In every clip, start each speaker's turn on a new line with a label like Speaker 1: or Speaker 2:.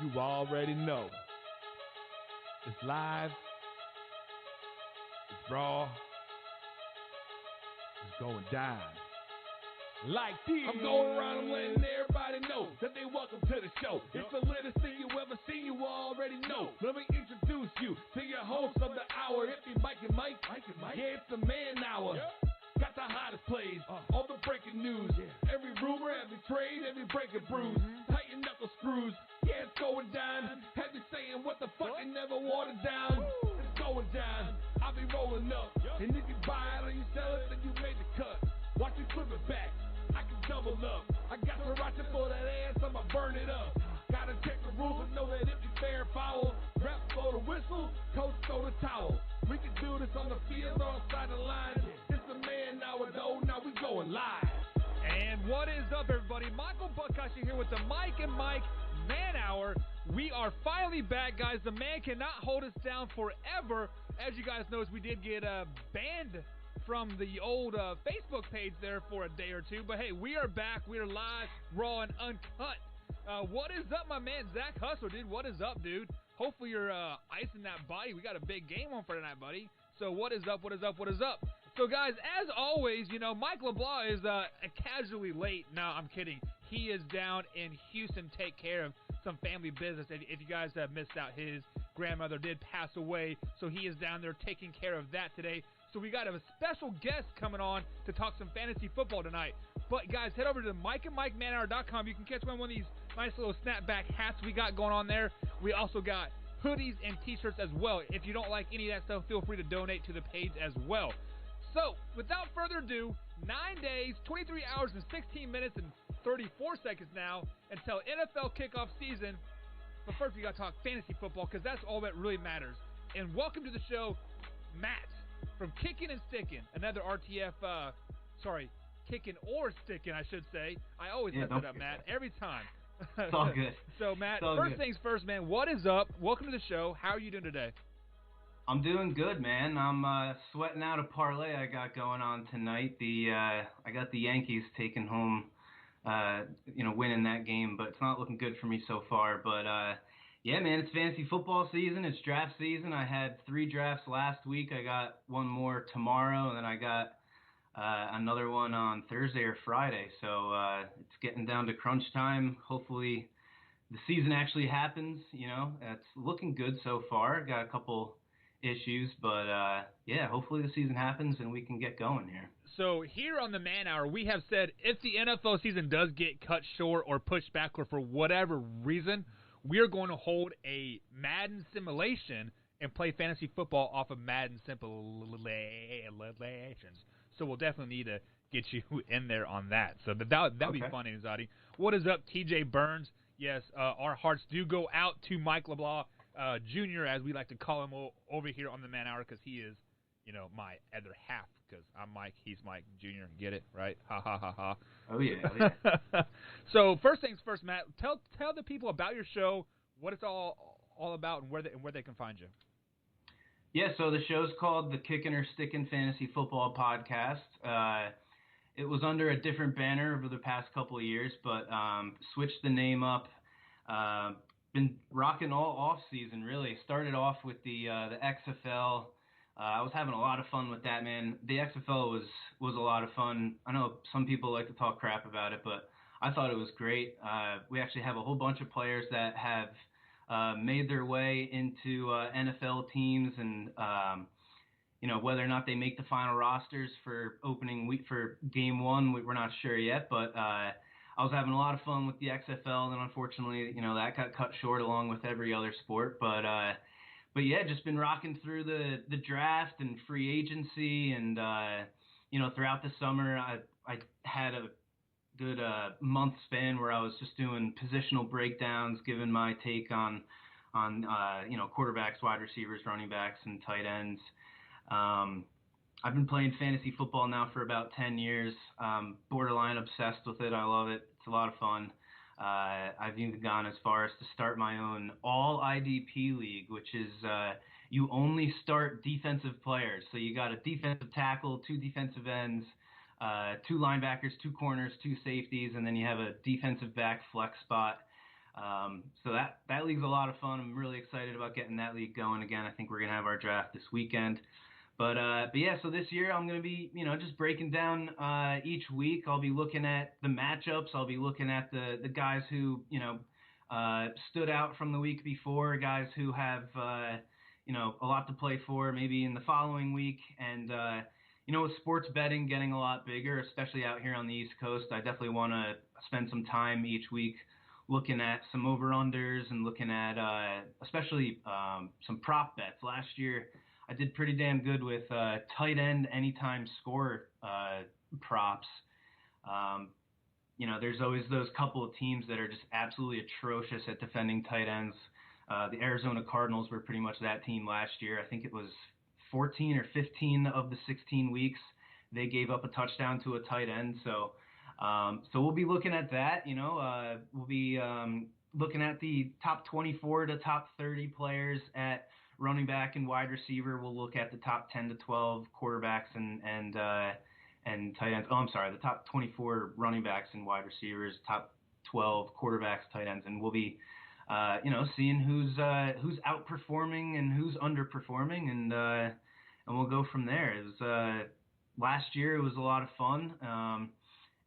Speaker 1: You already know. It's live. It's raw. It's going down. Like this.
Speaker 2: I'm going around and letting everybody know that they welcome to the show. It's the latest thing you ever seen, you already know. Let me introduce you to your host of the hour. If you Mike and Mike. Yeah, it's the man hour. Got the hottest plays, all the breaking news. Every rumor, every trade, every breaking bruise. Tighten knuckle screws. Yeah, it's going down. Have you saying what the fuck and never watered down? It's going down. I'll be rolling up. And if you buy it or you sell it, then you made the cut. Watch me flip it back. I can double up. I got sriracha for that ass, I'ma burn it up. Gotta check the rules and know that if it's fair foul. Ref blow the whistle, coach throw the towel. We can do this on the field or outside the line. It's the man hour though, now we going live.
Speaker 3: And what is up, everybody? Michael Buckhashi here with the Mike and Mike Man Hour. We are finally back, guys. The man cannot hold us down forever. As you guys noticed, we did get banned from the old Facebook page there for a day or two. But hey, we are back. We are live, raw, and uncut. What is up, my man, Zach Hustler, dude? What is up, dude? Hopefully you're icing that body. We got a big game on for tonight, buddy. So what is up, what is up, what is up? So, guys, as always, you know, Mike LeBlanc is casually late. No, I'm kidding. He is down in Houston take care of some family business. If you guys have missed out, his grandmother did pass away, so he is down there taking care of that today. So we got a special guest coming on to talk some fantasy football tonight. But, guys, head over to MikeandMikeManHour.com. You can catch one of these nice little snapback hats we got going on there. We also got hoodies and T-shirts as well. If you don't like any of that stuff, feel free to donate to the page as well. So, without further ado, 9 days, 23 hours, and 16 minutes, and 34 seconds now until NFL kickoff season. But first, we got to talk fantasy football because that's all that really matters. And welcome to the show, Matt from Kickin and Stickin, another RTF, Kickin or Stickin, I should say. I always mess it up, Matt, every time.
Speaker 4: It's all good.
Speaker 3: So, Matt, first things first, man, what is up? Welcome to the show. How are you doing today?
Speaker 4: I'm doing good, man. I'm sweating out a parlay I got going on tonight. I got the Yankees taking home, winning that game, but it's not looking good for me so far. But yeah, man, it's fantasy football season. It's draft season. I had 3 drafts last week. I got one more tomorrow, and then I got another one on Thursday or Friday. So it's getting down to crunch time. Hopefully the season actually happens. You know, it's looking good so far. Got a couple issues, but yeah, hopefully the season happens and we can get going here.
Speaker 3: So here on the Man Hour, we have said if the NFL season does get cut short or pushed back or for whatever reason, we are going to hold a Madden simulation and play fantasy football off of Madden simulations. So we'll definitely need to get you in there on that. So that'll be fun, Anxiety. What is up, TJ Burns? Yes, our hearts do go out to Mike LeBlanc Jr., as we like to call him over here on the Man Hour, because he is, you know, my other half, because I'm Mike, he's Mike Jr. Get it, right? Ha, ha, ha, ha.
Speaker 4: Oh, yeah.
Speaker 3: So, first things first, Matt, tell the people about your show, what it's all about, and where they can find you.
Speaker 4: Yeah, so the show's called the Kickin or Stickin Fantasy Football Podcast. It was under a different banner over the past couple of years, but switched the name up. Been rocking all off season, really. Started off with the XFL. I was having a lot of fun with that, man. The XFL was a lot of fun. I know some people like to talk crap about it, but I thought it was great. We actually have a whole bunch of players that have made their way into NFL teams, and whether or not they make the final rosters for opening week for game 1, we're not sure yet, but I was having a lot of fun with the XFL, and unfortunately, that got cut short along with every other sport. But yeah, just been rocking through the draft and free agency, and throughout the summer, I had a good month span where I was just doing positional breakdowns, giving my take on quarterbacks, wide receivers, running backs, and tight ends. I've been playing fantasy football now for about 10 years. Borderline obsessed with it. I love it. It's a lot of fun. I've even gone as far as to start my own all IDP league, which is you only start defensive players. So you got a defensive tackle, 2 defensive ends, 2 linebackers, 2 corners, 2 safeties, and then you have a defensive back flex spot. So that league's a lot of fun. I'm really excited about getting that league going again. I think we're gonna have our draft this weekend. But yeah, so this year I'm gonna be, just breaking down each week. I'll be looking at the matchups. I'll be looking at the guys who stood out from the week before, guys who have a lot to play for maybe in the following week. And with sports betting getting a lot bigger, especially out here on the East Coast, I definitely want to spend some time each week looking at some over-unders and looking at especially some prop bets. Last year, I did pretty damn good with tight end anytime score props. There's always those couple of teams that are just absolutely atrocious at defending tight ends. The Arizona Cardinals were pretty much that team last year. I think it was 14 or 15 of the 16 weeks they gave up a touchdown to a tight end. So we'll be looking at that. We'll be looking at the top 24 to top 30 players at running back and wide receiver. We'll look at the top 10 to 12 quarterbacks and tight ends. Oh, I'm sorry, the top 24 running backs and wide receivers, top 12 quarterbacks, tight ends, and we'll be seeing who's outperforming and who's underperforming, and we'll go from there. It was last year, it was a lot of fun,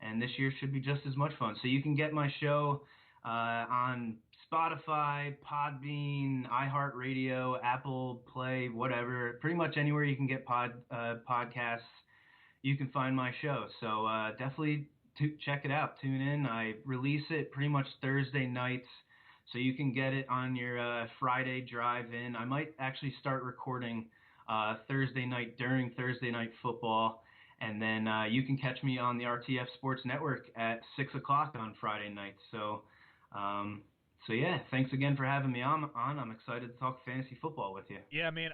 Speaker 4: and this year should be just as much fun. So you can get my show on Spotify, Podbean, iHeartRadio, Apple Play, whatever. Pretty much anywhere you can get podcasts, you can find my show. So definitely check it out. Tune in. I release it pretty much Thursday nights, so you can get it on your Friday drive-in. I might actually start recording Thursday night during Thursday Night Football, and then you can catch me on the RTF Sports Network at 6 o'clock on Friday nights. So yeah, thanks again for having me on. I'm excited to talk fantasy football with you.
Speaker 3: Yeah, man.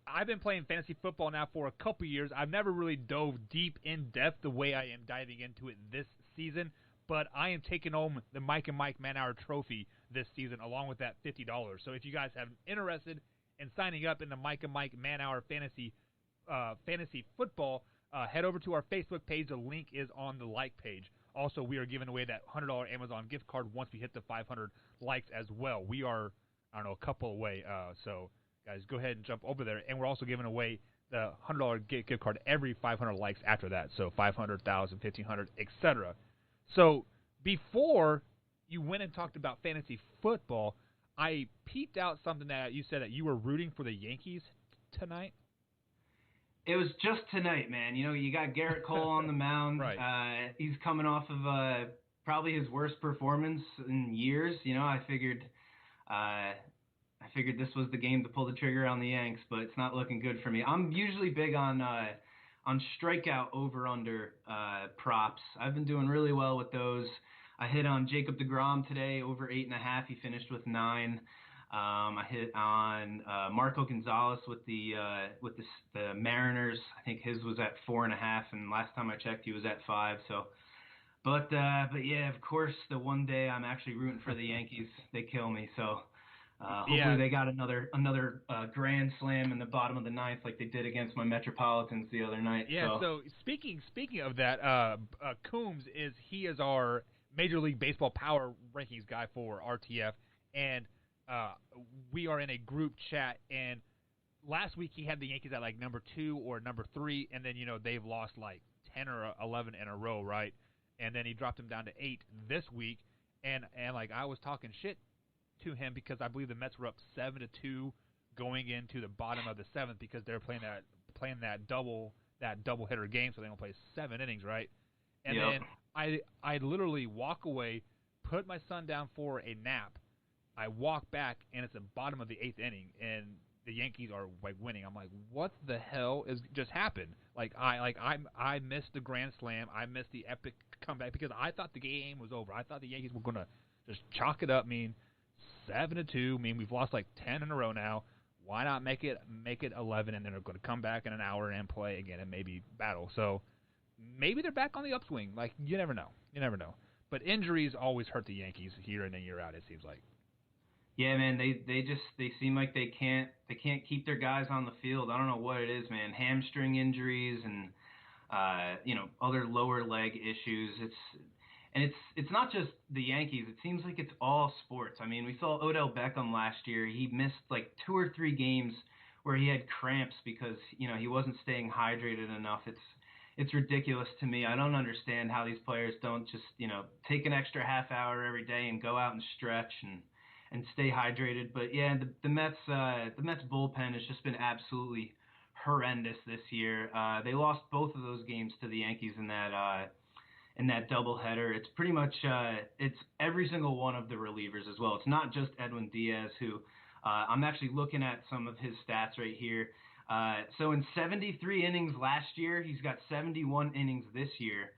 Speaker 3: I've been playing fantasy football now for a couple years. I've never really dove deep in depth the way I am diving into it this season, but I am taking home the Mike and Mike Man Hour Trophy this season along with that $50. So if you guys have interested in signing up in the Mike and Mike Man Hour fantasy football, head over to our Facebook page. The link is on the like page. Also, we are giving away that $100 Amazon gift card once we hit the 500 likes as well. We are, a couple away. So guys, go ahead and jump over there. And we're also giving away the $100 gift card every 500 likes after that. So 500, 1,000, 1,500, etc. So before you went and talked about fantasy football, I peeped out something that you said that you were rooting for the Yankees tonight.
Speaker 4: It was just tonight, man. You got Garrett Cole on the mound.
Speaker 3: Right.
Speaker 4: He's coming off of probably his worst performance in years. I figured this was the game to pull the trigger on the Yanks, but it's not looking good for me. I'm usually big on strikeout over/under props. I've been doing really well with those. I hit on Jacob deGrom today over 8.5. He finished with 9. I hit on Marco Gonzalez with the Mariners. I think his was at 4.5, and last time I checked, he was at 5. So, but yeah, of course, the one day I'm actually rooting for the Yankees, they kill me. So hopefully they got another grand slam in the bottom of the ninth, like they did against my Metropolitans the other night.
Speaker 3: Yeah. So speaking of that, Coombs is our Major League Baseball power rankings guy for RTF, and we are in a group chat, and last week he had the Yankees at like number 2 or number 3, and then they've lost like 10 or 11 in a row, right? And then he dropped them down to 8 this week, and like I was talking shit to him because I believe the Mets were up 7-2 going into the bottom of the 7th because they're playing that double hitter game, so they're gonna play 7 innings, right? And then I literally walk away, put my son down for a nap. I walk back, and it's the bottom of the 8th inning, and the Yankees are like winning. I'm like, what the hell is just happened? I missed the grand slam. I missed the epic comeback because I thought the game was over. I thought the Yankees were gonna just chalk it up. 7-2. We've lost like 10 in a row now. Why not make it 11, and then they're going to come back in an hour and play again and maybe battle. So maybe they're back on the upswing. Like, you never know. But injuries always hurt the Yankees year in and year out, it seems like.
Speaker 4: Yeah, man, they seem like they can't keep their guys on the field. I don't know what it is, man. Hamstring injuries and other lower leg issues. And it's not just the Yankees. It seems like it's all sports. I mean, we saw Odell Beckham last year. He missed like 2 or 3 games where he had cramps because, he wasn't staying hydrated enough. It's ridiculous to me. I don't understand how these players don't just, take an extra half hour every day and go out and stretch and stay hydrated. But yeah, the Mets bullpen has just been absolutely horrendous this year. They lost both of those games to the Yankees in that doubleheader. It's pretty much it's every single one of the relievers as well. It's not just Edwin Diaz, who I'm actually looking at some of his stats right here. So in 73 innings last year, he's got 71 innings this year.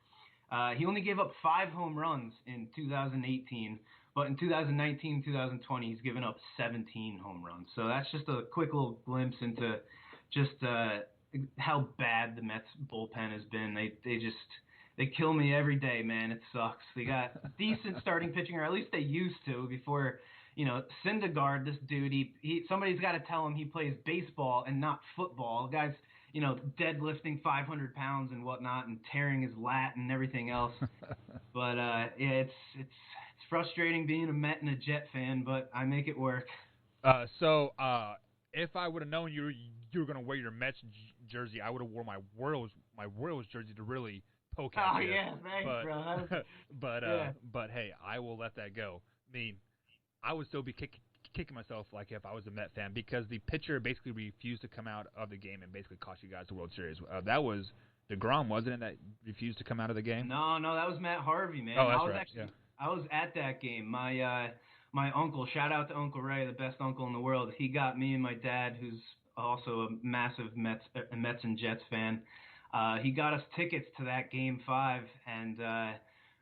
Speaker 4: He only gave up 5 home runs in 2018, but in 2019, 2020, he's given up 17 home runs. So that's just a quick little glimpse into just how bad the Mets bullpen has been. They kill me every day, man. It sucks. They got decent starting pitching, or at least they used to before, Syndergaard, this dude, somebody's got to tell him he plays baseball and not football. The guy's, deadlifting 500 pounds and whatnot and tearing his lat and everything else. But, yeah, it's frustrating being a Met and a Jet fan, but I make it work.
Speaker 3: So if I would have known you were going to wear your Mets jersey, I would have worn my Royals jersey to really poke at you.
Speaker 4: Oh, yeah, thanks, bro.
Speaker 3: But hey, I will let that go. I mean, I would still be kicking myself like if I was a Met fan, because the pitcher basically refused to come out of the game and basically cost you guys the World Series. That was DeGrom, wasn't it, that refused to come out of the game?
Speaker 4: No, that was Matt Harvey, man.
Speaker 3: Oh, that's right.
Speaker 4: I was at that game. My uncle, shout out to Uncle Ray, the best uncle in the world. He got me and my dad, who's also a massive Mets and Jets fan. He got us tickets to that Game 5, and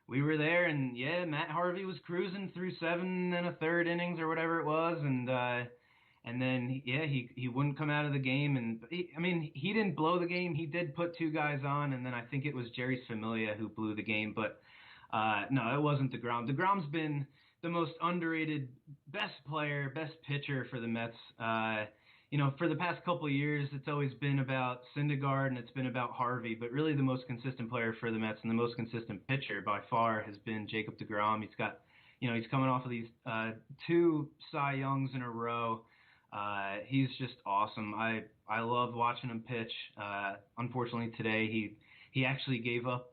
Speaker 4: we were there. And yeah, Matt Harvey was cruising through 7 1/3 innings or whatever it was, and then he wouldn't come out of the game. And he didn't blow the game. He did put 2 guys on, and then I think it was Jerry Familia who blew the game. But no, it wasn't DeGrom. DeGrom's been the most underrated, best player, best pitcher for the Mets. For the past couple of years, it's always been about Syndergaard and it's been about Harvey, but really the most consistent player for the Mets and the most consistent pitcher by far has been Jacob deGrom. He's got, he's coming off of these 2 Cy Youngs in a row. He's just awesome. I love watching him pitch. Unfortunately today, he actually gave up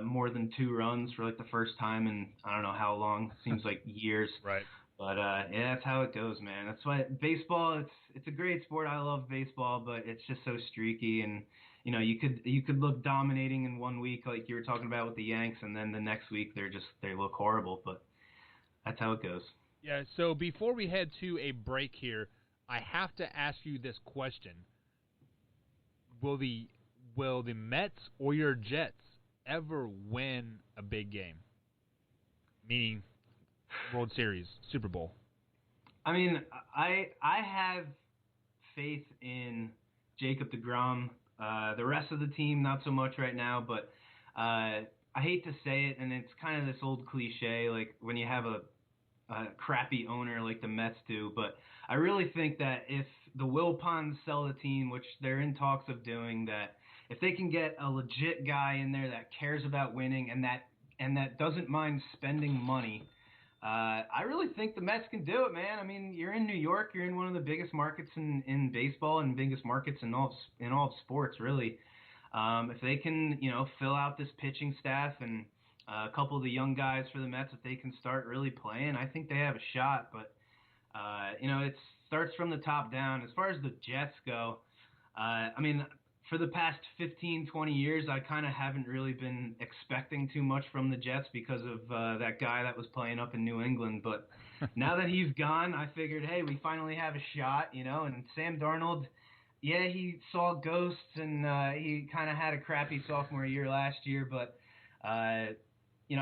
Speaker 4: more than 2 runs for like the first time in I don't know how long. Seems like years.
Speaker 3: Right.
Speaker 4: But yeah, that's how it goes, man. That's why baseball. It's a great sport. I love baseball, but it's just so streaky, and you could look dominating in 1 week, like you were talking about with the Yanks, and then the next week they look horrible. But that's how it goes.
Speaker 3: Yeah. So before we head to a break here, I have to ask you this question: Will the Mets or your Jets ever win a big game? Meaning World Series, Super Bowl.
Speaker 4: I mean, I have faith in Jacob deGrom. The rest of the team, not so much right now, but I hate to say it, and it's kind of this old cliche, like when you have a crappy owner like the Mets do, but I really think that if the Wilpons sell the team, which they're in talks of doing, that if they can get a legit guy in there that cares about winning and that doesn't mind spending money, I really think the Mets can do it, man. I mean, you're in New York. You're in one of the biggest markets in baseball and biggest markets in all of sports, really. If they can, fill out this pitching staff and a couple of the young guys for the Mets, if they can start really playing, I think they have a shot. But, it starts from the top down. As far as the Jets go, for the past 15, 20 years, I kind of haven't really been expecting too much from the Jets because of that guy that was playing up in New England. But now that he's gone, I figured, hey, we finally have a shot, And Sam Darnold, yeah, he saw ghosts and he kind of had a crappy sophomore year last year. But, I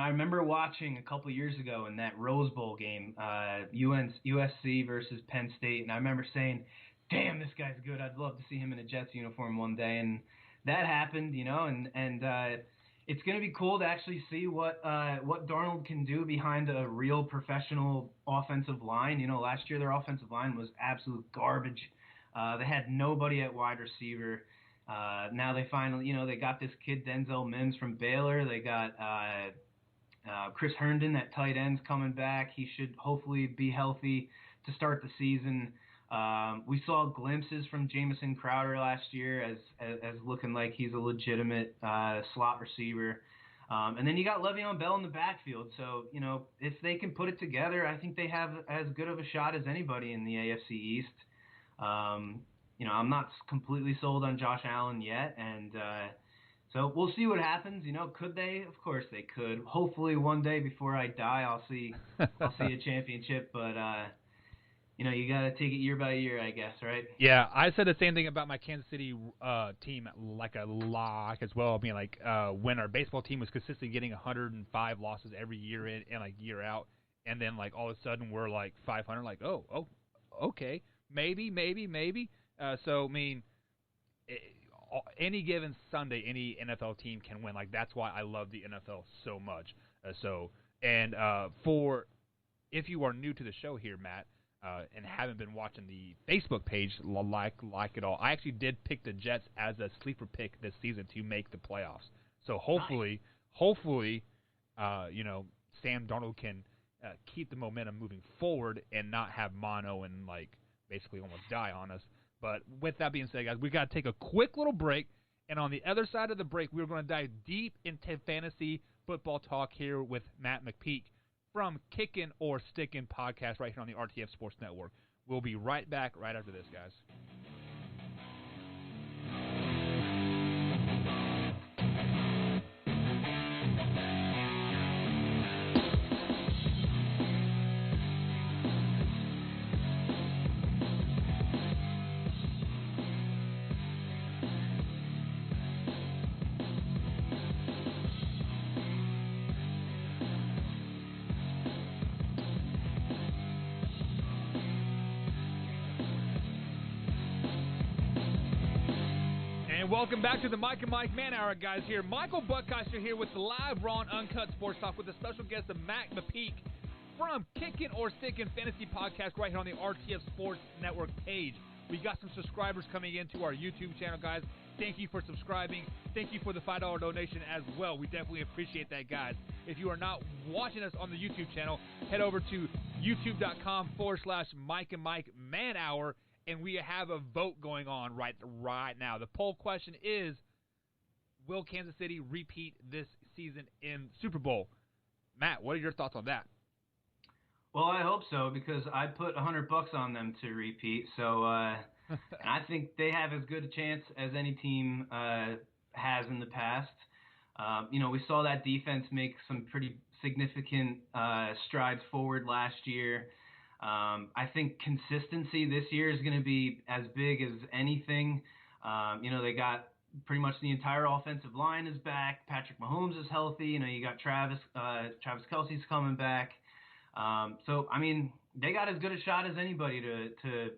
Speaker 4: remember watching a couple years ago in that Rose Bowl game, USC versus Penn State, and I remember saying, damn, this guy's good. I'd love to see him in a Jets uniform one day. And that happened, and it's going to be cool to actually see what Darnold can do behind a real professional offensive line. Last year their offensive line was absolute garbage. They had nobody at wide receiver. Now they finally, they got this kid Denzel Mims from Baylor. They got Chris Herndon, that tight end's coming back. He should hopefully be healthy to start the season. We saw glimpses from Jamison Crowder last year as looking like he's a legitimate slot receiver. And then you got Le'Veon Bell in the backfield. So, if they can put it together, I think they have as good of a shot as anybody in the AFC East. I'm not completely sold on Josh Allen yet, and so we'll see what happens. Could they? Of course they could. Hopefully one day before I die, I'll see a championship. But you got to take it year by year, I guess, right?
Speaker 3: Yeah, I said the same thing about my Kansas City team, like a lock as well. I mean, when our baseball team was consistently getting 105 losses every year in and year out, and then all of a sudden we're 500. Oh, okay, maybe. So I mean, any given Sunday, any NFL team can win. That's why I love the NFL so much. For if you are new to the show here, Matt, and haven't been watching the Facebook page like it all, I actually did pick the Jets as a sleeper pick this season to make the playoffs. So hopefully, Sam Darnold can keep the momentum moving forward and not have mono and basically almost die on us. But with that being said, guys, we got to take a quick little break. And on the other side of the break, we're going to dive deep into fantasy football talk here with Matt McPeek from Kickin or Stickin podcast right here on the RTF Sports Network. We'll be right back right after this, guys. Welcome back to the Mike and Mike Man Hour, guys. Here, Michael Buckeister here with the live, raw, and uncut sports talk with a special guest of Matt McPeek from Kickin or Stickin Fantasy podcast right here on the RTF Sports Network page. We got some subscribers coming into our YouTube channel, guys. Thank you for subscribing. Thank you for the $5 donation as well. We definitely appreciate that, guys. If you are not watching us on the YouTube channel, head over to youtube.com/Mike and Mike Man Hour. And we have a vote going on right now. The poll question is, will Kansas City repeat this season in Super Bowl? Matt, what are your thoughts on that?
Speaker 4: Well, I hope so, because I put $100 on them to repeat. So and I think they have as good a chance as any team has in the past. We saw that defense make some pretty significant strides forward last year. I think consistency this year is going to be as big as anything. They got pretty much the entire offensive line is back. Patrick Mahomes is healthy. You got Travis Kelce's coming back. So, I mean, they got as good a shot as anybody to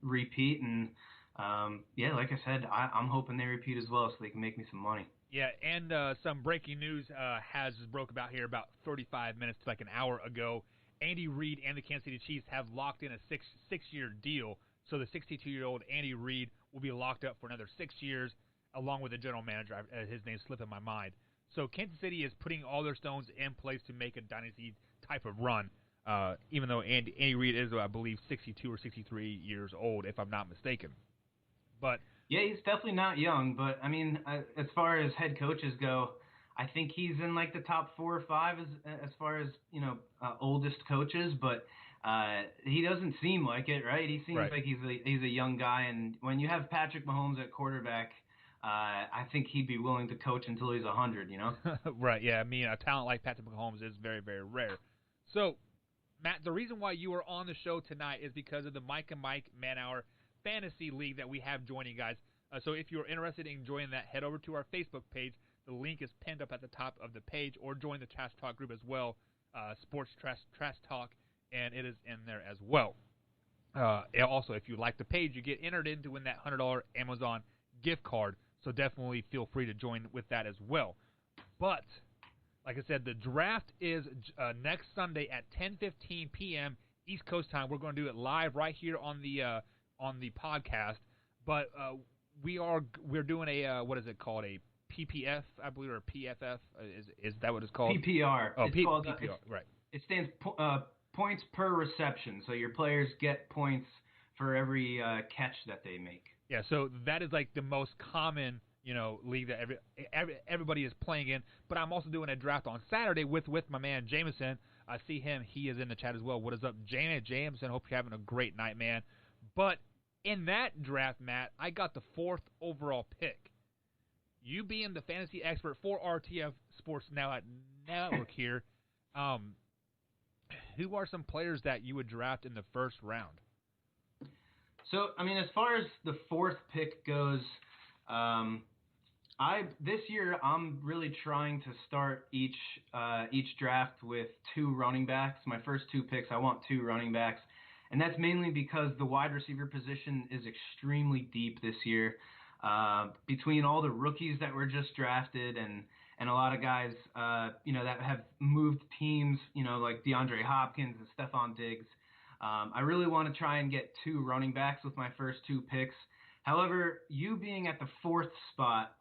Speaker 4: repeat. And, like I said, I'm hoping they repeat as well so they can make me some money.
Speaker 3: Yeah, and some breaking news has broke about here about 35 minutes to an hour ago. Andy Reid and the Kansas City Chiefs have locked in a six-year deal. So the 62-year-old Andy Reid will be locked up for another 6 years, along with the general manager. His name's slipping my mind. So Kansas City is putting all their stones in place to make a dynasty type of run, even though Andy Reid is, I believe, 62 or 63 years old, if I'm not mistaken. But
Speaker 4: yeah, he's definitely not young. But, I mean, as far as head coaches go, I think he's in the top 4 or 5 as far as oldest coaches, but he doesn't seem like it, right? He seems like he's a young guy, and when you have Patrick Mahomes at quarterback, I think he'd be willing to coach until he's 100.
Speaker 3: Right? Yeah, I mean, a talent like Patrick Mahomes is very, very rare. So, Matt, the reason why you are on the show tonight is because of the Mike and Mike Man Hour Fantasy League that we have joining, guys. So if you're interested in joining that, head over to our Facebook page. The link is pinned up at the top of the page, or join the Trash Talk group as well, Sports Trash Talk, and it is in there as well. Also, if you like the page, you get entered in to win that $100 Amazon gift card, so definitely feel free to join with that as well. But, like I said, the draft is next Sunday at 10:15 p.m. East Coast time. We're going to do it live right here on the podcast, but we're doing a what is it called, a PPF, I believe, or PFF. Is that what it's called?
Speaker 4: PPR.
Speaker 3: Oh,
Speaker 4: it's called
Speaker 3: PPR. Right.
Speaker 4: It stands points per reception. So your players get points for every catch that they make.
Speaker 3: Yeah. So that is like the most common, league that everybody is playing in. But I'm also doing a draft on Saturday with my man Jameson. I see him. He is in the chat as well. What is up, Jameson? Hope you're having a great night, man. But in that draft, Matt, I got the 4th overall pick. You being the fantasy expert for RTF Sports Network here, who are some players that you would draft in the first round?
Speaker 4: So, I mean, as far as the 4th pick goes, this year I'm really trying to start each draft with 2 running backs. My first 2 picks, I want 2 running backs, and that's mainly because the wide receiver position is extremely deep this year. Between all the rookies that were just drafted and a lot of guys, that have moved teams, like DeAndre Hopkins and Stephon Diggs, I really want to try and get 2 running backs with my first 2 picks. However, you being at the 4th spot,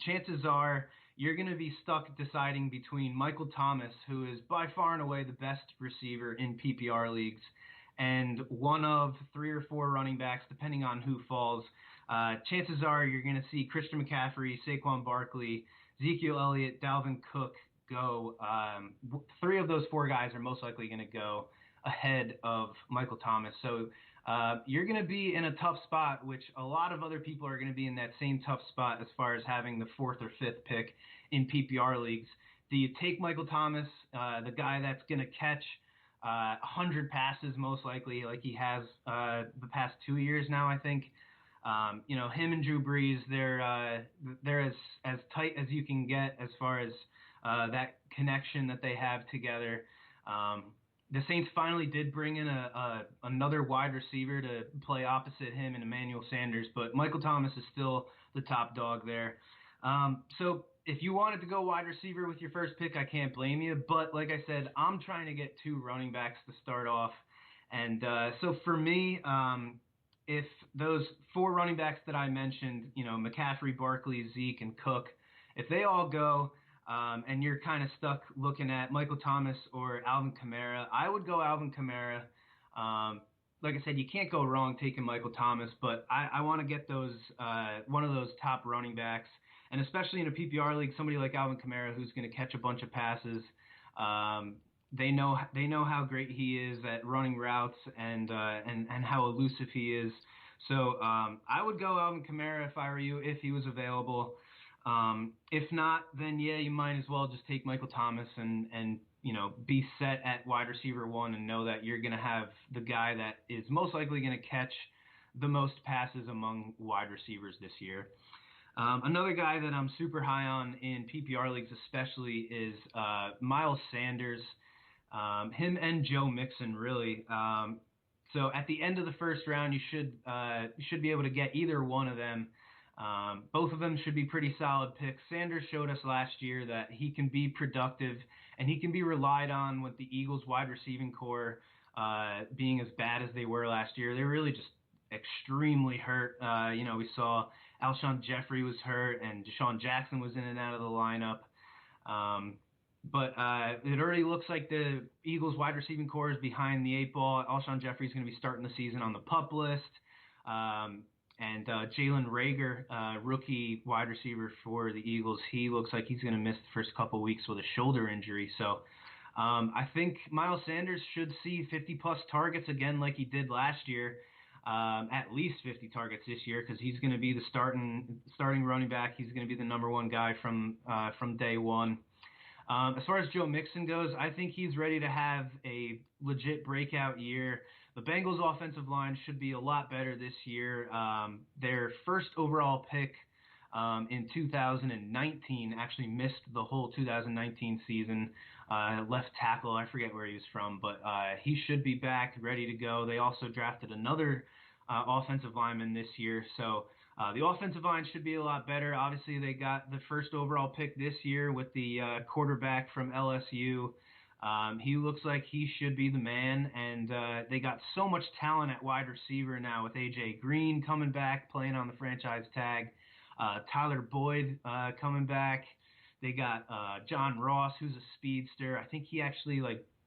Speaker 4: chances are you're going to be stuck deciding between Michael Thomas, who is by far and away the best receiver in PPR leagues, and one of 3 or 4 running backs, depending on who falls. Chances are you're going to see Christian McCaffrey, Saquon Barkley, Ezekiel Elliott, Dalvin Cook go. 3 of those 4 guys are most likely going to go ahead of Michael Thomas. So you're going to be in a tough spot, which a lot of other people are going to be in that same tough spot as far as having the 4th or 5th pick in PPR leagues. Do you take Michael Thomas, the guy that's going to catch 100 passes most likely, like he has the past 2 years now, I think? Him and Drew Brees, they're as tight as you can get as far as that connection that they have together. The Saints finally did bring in another wide receiver to play opposite him in Emmanuel Sanders, but Michael Thomas is still the top dog there. So if you wanted to go wide receiver with your first pick, I can't blame you. But like I said, I'm trying to get 2 running backs to start off. And so for me, if those 4 running backs that I mentioned, McCaffrey, Barkley, Zeke, and Cook, if they all go, and you're kind of stuck looking at Michael Thomas or Alvin Kamara, I would go Alvin Kamara. Like I said, you can't go wrong taking Michael Thomas, but I want to get those one of those top running backs, and especially in a PPR league, somebody like Alvin Kamara who's going to catch a bunch of passes. They know how great he is at running routes and how elusive he is. So I would go Alvin Kamara if I were you, if he was available. If not, then yeah, you might as well just take Michael Thomas and be set at wide receiver 1 and know that you're going to have the guy that is most likely going to catch the most passes among wide receivers this year. Another guy that I'm super high on in PPR leagues especially is Miles Sanders. Him and Joe Mixon, really. So at the end of the first round, you should be able to get either one of them. Both of them should be pretty solid picks. Sanders showed us last year that he can be productive and he can be relied on with the Eagles wide receiving core being as bad as they were last year. They were really just extremely hurt. We saw Alshon Jeffrey was hurt and Deshaun Jackson was in and out of the lineup. But it already looks like the Eagles wide receiving core is behind the 8 ball. Alshon Jeffrey is going to be starting the season on the PUP list. And Jalen Reagor, rookie wide receiver for the Eagles, he looks like he's going to miss the first couple weeks with a shoulder injury. So I think Miles Sanders should see 50-plus targets again like he did last year, at least 50 targets this year, because he's going to be the starting running back. He's going to be the number 1 guy from day one. As far as Joe Mixon goes, I think he's ready to have a legit breakout year. The Bengals offensive line should be a lot better this year. Their first overall pick in 2019 actually missed the whole 2019 season. Left tackle, I forget where he was from, but he should be back, ready to go. They also drafted another offensive lineman this year, so the offensive line should be a lot better. Obviously, they got the first overall pick this year with the quarterback from LSU. He looks like he should be the man, and they got so much talent at wide receiver now with A.J. Green coming back, playing on the franchise tag. Tyler Boyd coming back. They got John Ross, who's a speedster. I think he actually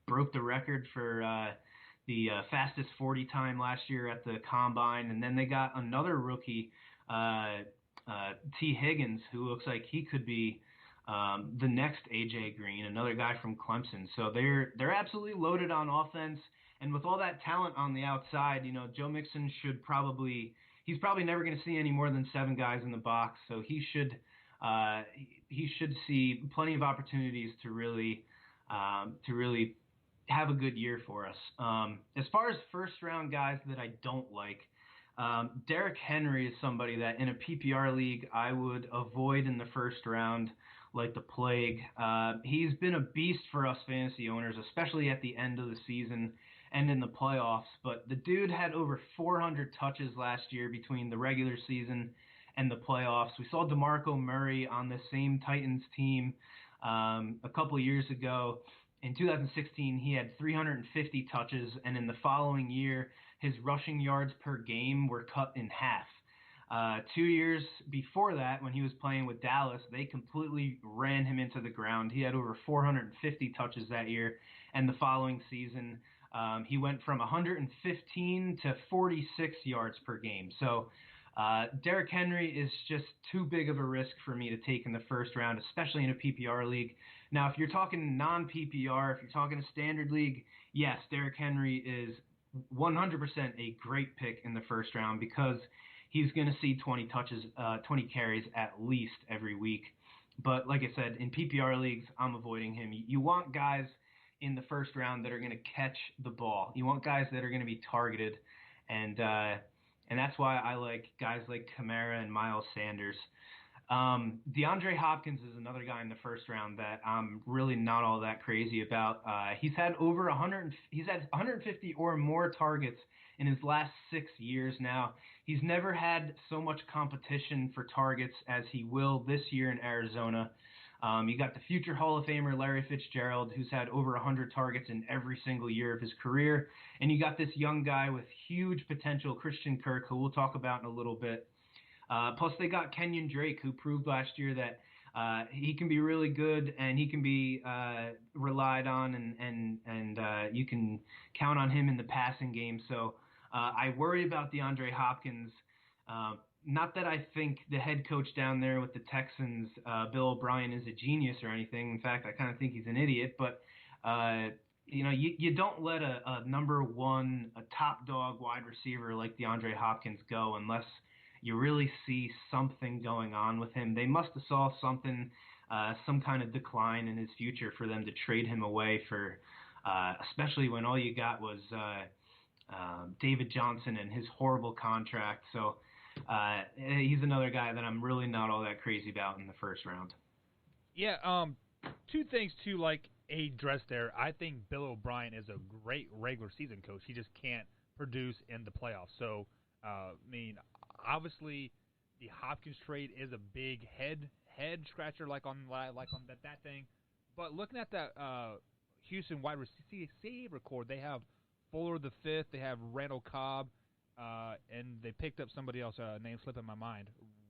Speaker 4: broke the record for the fastest 40 time last year at the combine. And then they got another rookie, T. Higgins, who looks like he could be the next AJ Green, another guy from Clemson. So they're absolutely loaded on offense. And with all that talent on the outside, Joe Mixon he's probably never going to see any more than 7 guys in the box. So he should see plenty of opportunities to really have a good year for us. As far as first round guys that I don't like, Derrick Henry is somebody that in a PPR league I would avoid in the first round like the plague. He's been a beast for us fantasy owners, especially at the end of the season and in the playoffs. But the dude had over 400 touches last year between the regular season and the playoffs. We saw DeMarco Murray on the same Titans team a couple of years ago. In 2016, he had 350 touches, and in the following year, his rushing yards per game were cut in half. 2 years before that, when he was playing with Dallas, they completely ran him into the ground. He had over 450 touches that year, and the following season, he went from 115 to 46 yards per game. So Derrick Henry is just too big of a risk for me to take in the first round, especially in a PPR league. Now, if you're talking non-PPR, if you're talking a standard league, yes, Derrick Henry is 100% a great pick in the first round because he's going to see 20 carries at least every week. But like I said, in PPR leagues, I'm avoiding him. You want guys in the first round that are going to catch the ball. You want guys that are going to be targeted, and that's why I like guys like Kamara and Miles Sanders. DeAndre Hopkins is another guy in the first round that I'm really not all that crazy about. He's had 150 or more targets in his last 6 years now. He's never had so much competition for targets as he will this year in Arizona. You got the future Hall of Famer Larry Fitzgerald, who's had over 100 targets in every single year of his career. And you got this young guy with huge potential, Christian Kirk, who we'll talk about in a little bit. Plus, they got Kenyon Drake, who proved last year that he can be really good and he can be relied on, and you can count on him in the passing game. So I worry about DeAndre Hopkins. Not that I think the head coach down there with the Texans, Bill O'Brien, is a genius or anything. In fact, I kind of think he's an idiot. But you don't let a number one, a top dog wide receiver like DeAndre Hopkins go unless you really see something going on with him. They must have saw something, some kind of decline in his future for them to trade him away for, especially when all you got was David Johnson and his horrible contract. So he's another guy that I'm really not all that crazy about in the first round.
Speaker 3: Yeah, two things to address there. I think Bill O'Brien is a great regular season coach. He just can't produce in the playoffs. So, obviously, the Hopkins trade is a big head scratcher, like on that thing. But looking at that Houston wide receiver core, they have Fuller the fifth, they have Randall Cobb, and they picked up somebody else. Name slipping my mind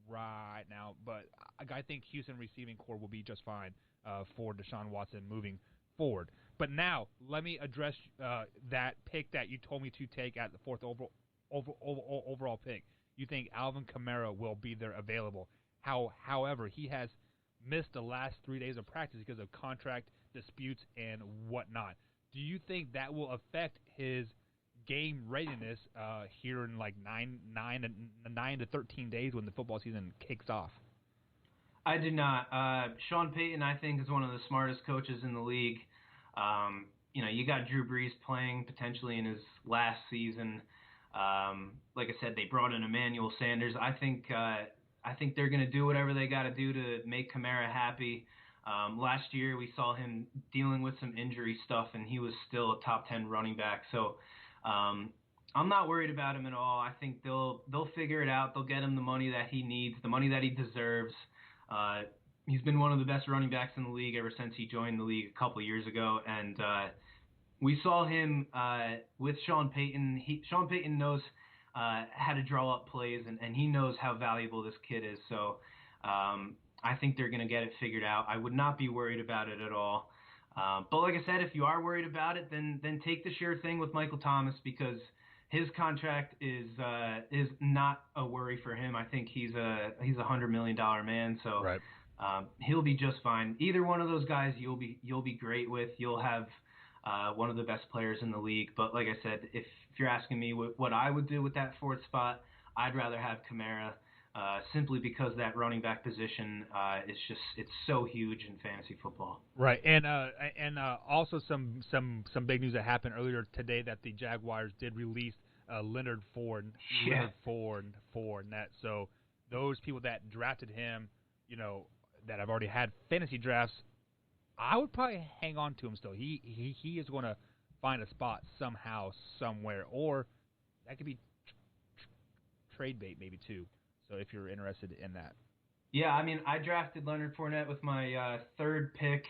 Speaker 3: right now, but I think Houston receiving core will be just fine for Deshaun Watson moving forward. But now let me address that pick that you told me to take at the fourth overall pick. You think Alvin Kamara will be there available. However, he has missed the last 3 days of practice because of contract disputes and whatnot. Do you think that will affect his game readiness here in 9 to 13 days when the football season kicks off?
Speaker 4: I do not. Sean Payton, I think, is one of the smartest coaches in the league. You got Drew Brees playing potentially in his last season. Like I said, they brought in Emmanuel Sanders. I think they're going to do whatever they got to do to make Kamara happy. Last year, we saw him dealing with some injury stuff, and he was still a top 10 running back. So I'm not worried about him at all. I think they'll figure it out. They'll get him the money that he needs, the money that he deserves. He's been one of the best running backs in the league ever since he joined the league a couple of years ago, and we saw him with Sean Payton. Sean Payton knows how to draw up plays, and he knows how valuable this kid is. So I think they're going to get it figured out. I would not be worried about it at all. But like I said, if you are worried about it, then take the sure thing with Michael Thomas, because his contract is not a worry for him. I think he's $100 million man, so
Speaker 3: right.
Speaker 4: He'll be just fine. Either one of those guys, you'll be great with. You'll have one of the best players in the league. But like I said, if you're asking me what I would do with that fourth spot, I'd rather have Kamara. Simply because that running back position it's so huge in fantasy football.
Speaker 3: Right, and also some big news that happened earlier today, that the Jaguars did release Leonard Fournette. So those people that drafted him, that have already had fantasy drafts, I would probably hang on to him still. He is going to find a spot somehow, somewhere, or that could be trade bait maybe too. So if you're interested in that.
Speaker 4: Yeah, I mean, I drafted Leonard Fournette with my third pick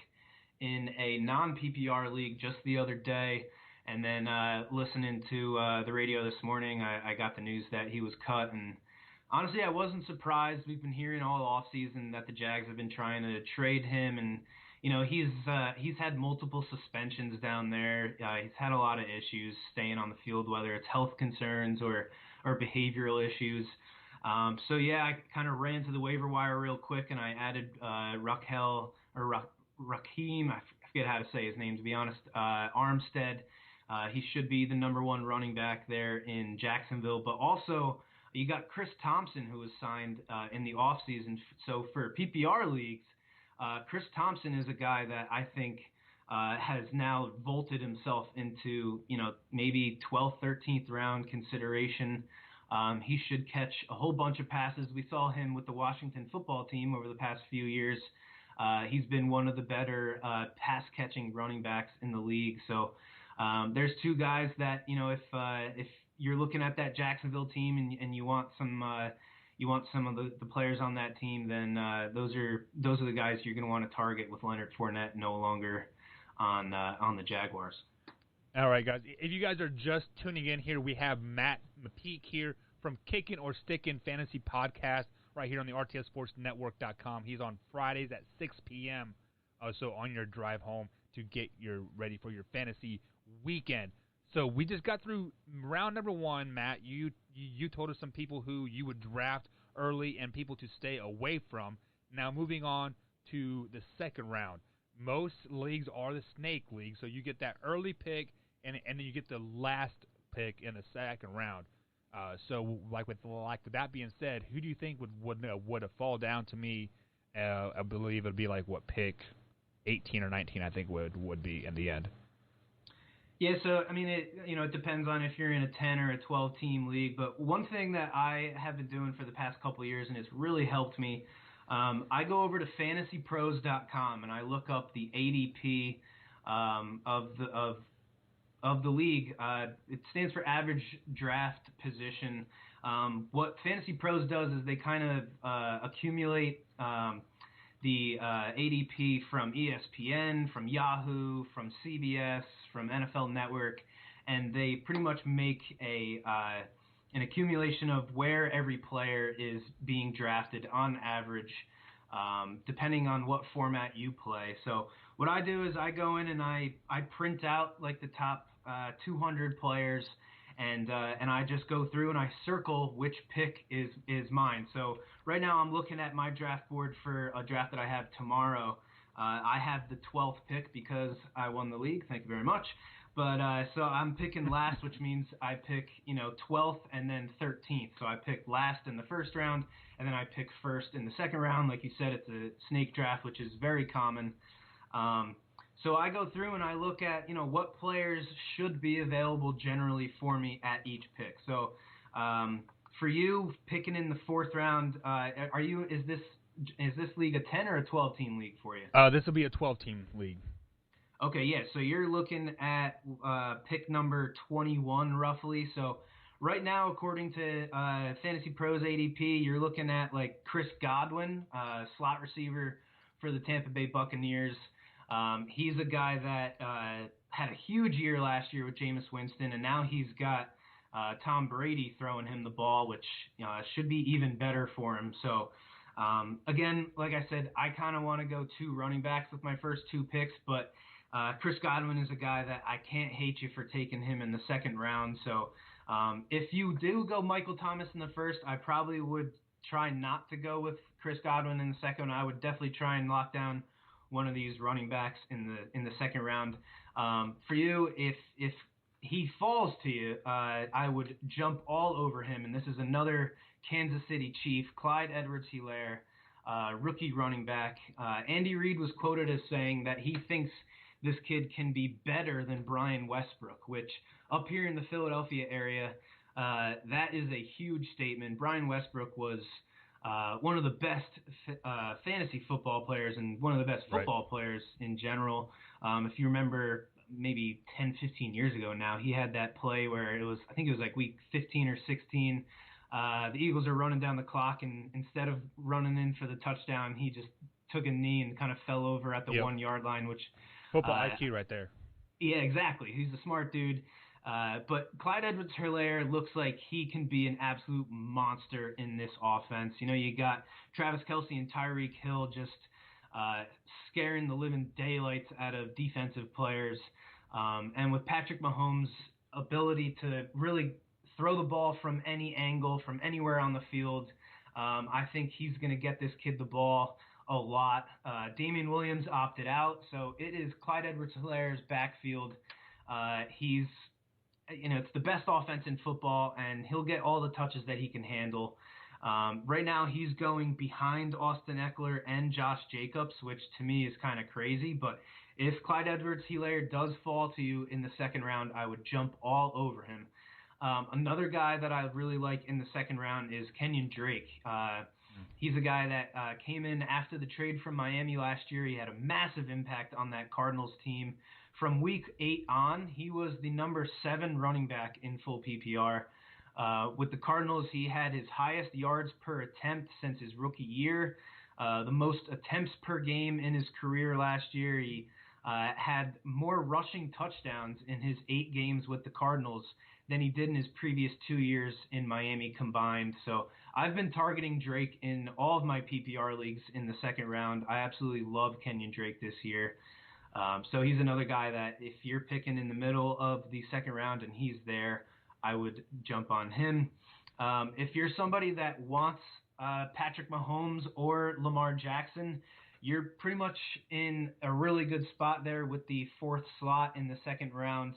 Speaker 4: in a non-PPR league just the other day. And then listening to the radio this morning, I got the news that he was cut. And honestly, I wasn't surprised. We've been hearing all offseason that the Jags have been trying to trade him. And, he's had multiple suspensions down there. He's had a lot of issues staying on the field, whether it's health concerns or behavioral issues. So yeah, I kind of ran to the waiver wire real quick, and I added Raheem, I forget how to say his name, to be honest, Armstead. He should be the number one running back there in Jacksonville. But also, you got Chris Thompson, who was signed in the offseason. So for PPR leagues, Chris Thompson is a guy that I think has now vaulted himself into, maybe 12th, 13th round consideration. He should catch a whole bunch of passes. We saw him with the Washington football team over the past few years. He's been one of the better pass-catching running backs in the league. So there's two guys that, if you're looking at that Jacksonville team and you want some of the players on that team, then those are the guys you're going to want to target with Leonard Fournette no longer on the Jaguars.
Speaker 3: All right, guys. If you guys are just tuning in here, we have Matt McPeek here from Kickin or Stickin Fantasy Podcast right here on the RTSSportsNetwork.com. He's on Fridays at 6 p.m. So on your drive home to get ready for your fantasy weekend. So we just got through round number one, Matt. You told us some people who you would draft early and people to stay away from. Now moving on to the second round. Most leagues are the snake league, so you get that early pick, and then you get the last pick in the second round. So with that being said, who do you think would have fall down to me? I believe it'd be pick 18 or 19. I think would be in the end.
Speaker 4: Yeah, so I mean, it depends on if you're in a 10 or a 12 team league. But one thing that I have been doing for the past couple of years, and it's really helped me, I go over to fantasypros.com and I look up the ADP of the league. It stands for average draft position. What Fantasy Pros does is they kind of accumulate the ADP from ESPN, from Yahoo, from CBS, from NFL Network, and they pretty much make an accumulation of where every player is being drafted on average, depending on what format you play. So what I do is I go in and I print out the top 200 players, and I just go through and I circle which pick is mine. So right now I'm looking at my draft board for a draft that I have tomorrow. I have the 12th pick because I won the league. Thank you very much. But so I'm picking last, which means I pick 12th and then 13th. So I pick last in the first round, and then I pick first in the second round. Like you said, it's a snake draft, which is very common. So I go through and I look at, what players should be available generally for me at each pick. So for you, picking in the fourth round, is this league a 10 or a 12 team league for you?
Speaker 3: This will be a 12 team league.
Speaker 4: Okay, yeah. So you're looking at pick number 21 roughly. So right now, according to Fantasy Pros ADP, you're looking at Chris Godwin, slot receiver for the Tampa Bay Buccaneers. He's a guy that had a huge year last year with Jameis Winston, and now he's got Tom Brady throwing him the ball, which should be even better for him. So, again, like I said, I kind of want to go 2 running backs with my first 2 picks, but Chris Godwin is a guy that I can't hate you for taking him in the second round. So if you do go Michael Thomas in the first, I probably would try not to go with Chris Godwin in the second. I would definitely try and lock down one of these running backs in the second round. For you, if he falls to you, I would jump all over him, and this is another Kansas City Chief, Clyde Edwards-Helaire, rookie running back. Andy Reid was quoted as saying that he thinks this kid can be better than Brian Westbrook, which up here in the Philadelphia area, that is a huge statement. Brian Westbrook was one of the best fantasy football players and one of the best football players in general. If you remember maybe 10, 15 years ago now, he had that play where I think it was like week 15 or 16. The Eagles are running down the clock, and instead of running in for the touchdown, he just took a knee and kind of fell over at the 1 yard line, which
Speaker 5: football IQ right there.
Speaker 4: Yeah, exactly. He's a smart dude. But Clyde Edwards-Helaire looks like he can be an absolute monster in this offense. You know, you got Travis Kelce and Tyreek Hill just scaring the living daylights out of defensive players. And with Patrick Mahomes' ability to really throw the ball from any angle, from anywhere on the field, I think he's going to get this kid the ball a lot. Damian Williams opted out, so it is Clyde Edwards-Helaire's backfield. It's the best offense in football, and he'll get all the touches that he can handle. Right now, he's going behind Austin Eckler and Josh Jacobs, which to me is kind of crazy. But if Clyde Edwards-Helaire does fall to you in the second round, I would jump all over him. Another guy that I really like in the second round is Kenyon Drake. He's a guy that came in after the trade from Miami last year. He had a massive impact on that Cardinals team. From week 8 on, he was the number 7 running back in full PPR. With the Cardinals, he had his highest yards per attempt since his rookie year, the most attempts per game in his career last year. He had more rushing touchdowns in his 8 games with the Cardinals than he did in his previous 2 years in Miami combined. So I've been targeting Drake in all of my PPR leagues in the second round. I absolutely love Kenyon Drake this year. So he's another guy that if you're picking in the middle of the second round and he's there, I would jump on him. If you're somebody that wants Patrick Mahomes or Lamar Jackson, you're pretty much in a really good spot there with the 4th slot in the second round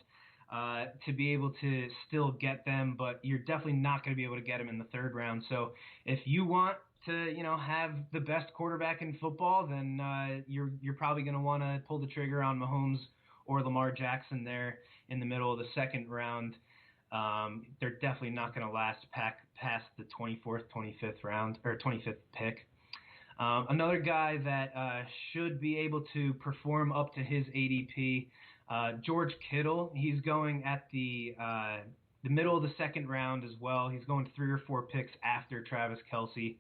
Speaker 4: to be able to still get them, but you're definitely not going to be able to get them in the 3rd round. So if you want to, have the best quarterback in football, then you're probably going to want to pull the trigger on Mahomes or Lamar Jackson there in the middle of the second round. They're definitely not going to last past the 24th, 25th round or 25th pick. Another guy that should be able to perform up to his ADP, George Kittle. He's going at the middle of the second round as well. He's going 3 or 4 picks after Travis Kelce.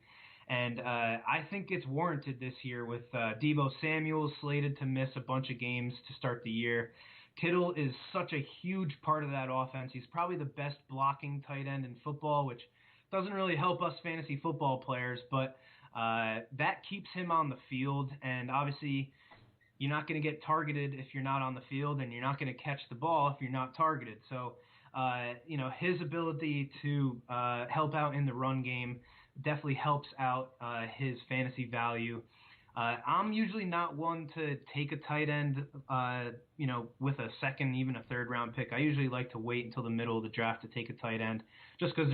Speaker 4: And I think it's warranted this year with Deebo Samuel slated to miss a bunch of games to start the year. Kittle is such a huge part of that offense. He's probably the best blocking tight end in football, which doesn't really help us fantasy football players, but that keeps him on the field. And obviously, you're not going to get targeted if you're not on the field, and you're not going to catch the ball if you're not targeted. So, his ability to help out in the run game definitely helps out his fantasy value. I'm usually not one to take a tight end, with a second, even a 3rd round pick. I usually like to wait until the middle of the draft to take a tight end, just because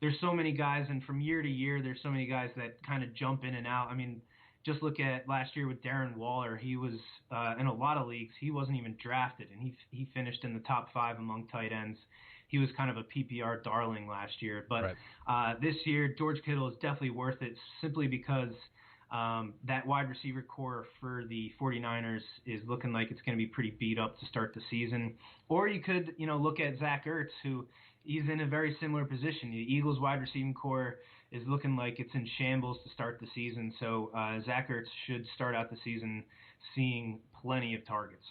Speaker 4: there's so many guys, and from year to year, there's so many guys that kind of jump in and out. I mean, just look at last year with Darren Waller. He was in a lot of leagues. He wasn't even drafted, and he finished in the top 5 among tight ends. He was kind of a PPR darling last year. But this year, George Kittle is definitely worth it simply because that wide receiver core for the 49ers is looking like it's going to be pretty beat up to start the season. Or you could, look at Zach Ertz, who he's in a very similar position. The Eagles wide receiving core is looking like it's in shambles to start the season. So Zach Ertz should start out the season seeing plenty of targets.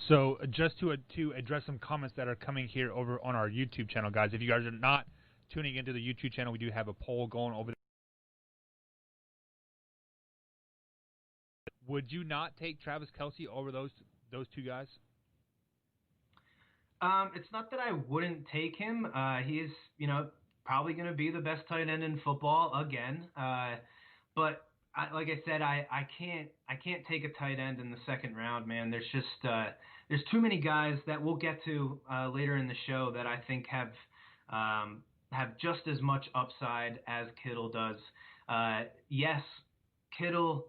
Speaker 3: So just to address some comments that are coming here over on our YouTube channel, guys, if you guys are not tuning into the YouTube channel, we do have a poll going over there. Would you not take Travis Kelce over those two guys?
Speaker 4: It's not that I wouldn't take him. He is, probably going to be the best tight end in football again. But like I said, I can't take a tight end in the second round, man. There's just there's too many guys that we'll get to later in the show that I think have just as much upside as Kittle does. Yes, Kittle,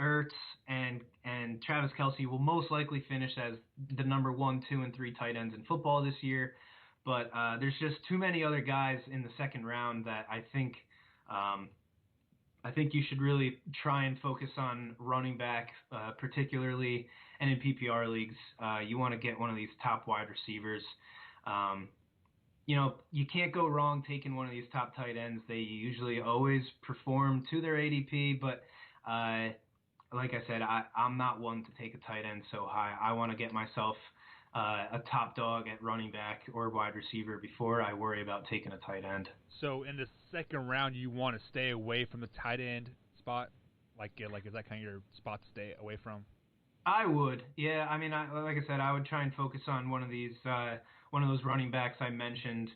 Speaker 4: Ertz, and Travis Kelce will most likely finish as the number 1, 2, and 3 tight ends in football this year. But there's just too many other guys in the second round that I think you should really try and focus on running back, particularly, and in PPR leagues, you want to get one of these top wide receivers. You can't go wrong taking one of these top tight ends. They usually always perform to their ADP, but like I said, I'm not one to take a tight end so high. I want to get myself a top dog at running back or wide receiver before I worry about taking a tight end.
Speaker 3: So in the second round, you want to stay away from the tight end spot? Like is that kind of your spot to stay away from?
Speaker 4: I would, yeah. I mean, like I said, I would try and focus on one of those running backs I mentioned.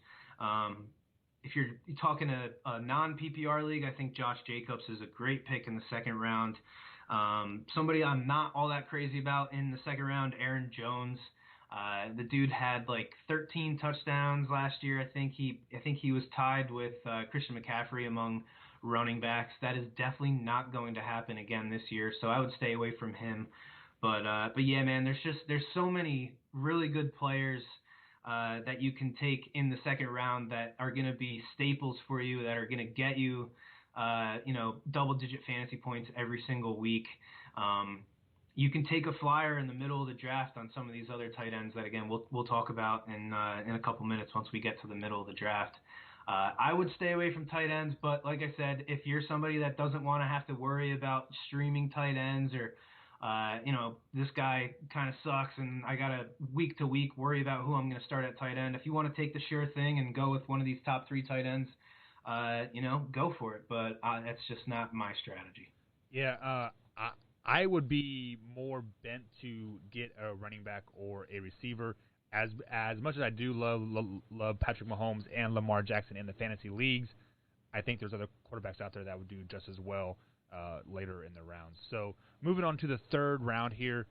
Speaker 4: If you're talking a non-PPR league, I think Josh Jacobs is a great pick in the second round. Somebody I'm not all that crazy about in the second round, Aaron Jones. The dude had like 13 touchdowns last year. I think he was tied with Christian McCaffrey among running backs. That is definitely not going to happen again this year, so I would stay away from him. But yeah, man, there's so many really good players that you can take in the second round that are going to be staples for you, that are going to get you, double-digit fantasy points every single week. You can take a flyer in the middle of the draft on some of these other tight ends that, again, we'll talk about in a couple minutes once we get to the middle of the draft. I would stay away from tight ends, but like I said, if you're somebody that doesn't want to have to worry about streaming tight ends or this guy kind of sucks and I got to week to week worry about who I'm going to start at tight end. If you want to take the sure thing and go with one of these top 3 tight ends, go for it. But that's just not my strategy.
Speaker 3: Yeah, I would be more bent to get a running back or a receiver. As much as I do love Patrick Mahomes and Lamar Jackson in the fantasy leagues, I think there's other quarterbacks out there that would do just as well later in the round. So moving on to the third round here,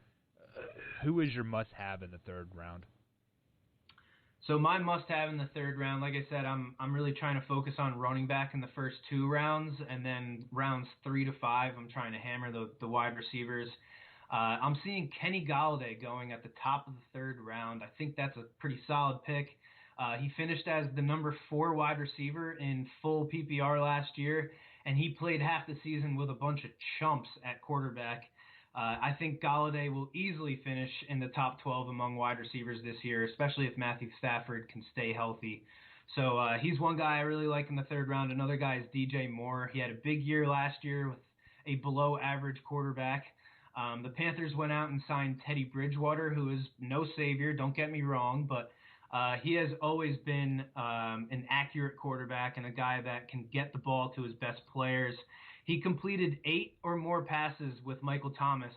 Speaker 3: who is your must-have in the third round?
Speaker 4: So my must-have in the third round, like I said, I'm really trying to focus on running back in the first 2 rounds, and then rounds 3 to 5, I'm trying to hammer the wide receivers. I'm seeing Kenny Golladay going at the top of the third round. I think that's a pretty solid pick. He finished as the number 4 wide receiver in full PPR last year, and he played half the season with a bunch of chumps at quarterback. I think Golladay will easily finish in the top 12 among wide receivers this year, especially if Matthew Stafford can stay healthy. So he's one guy I really like in the third round. Another guy is DJ Moore. He had a big year last year with a below-average quarterback. The Panthers went out and signed Teddy Bridgewater, who is no savior, don't get me wrong, but he has always been an accurate quarterback and a guy that can get the ball to his best players. He completed 8 or more passes with Michael Thomas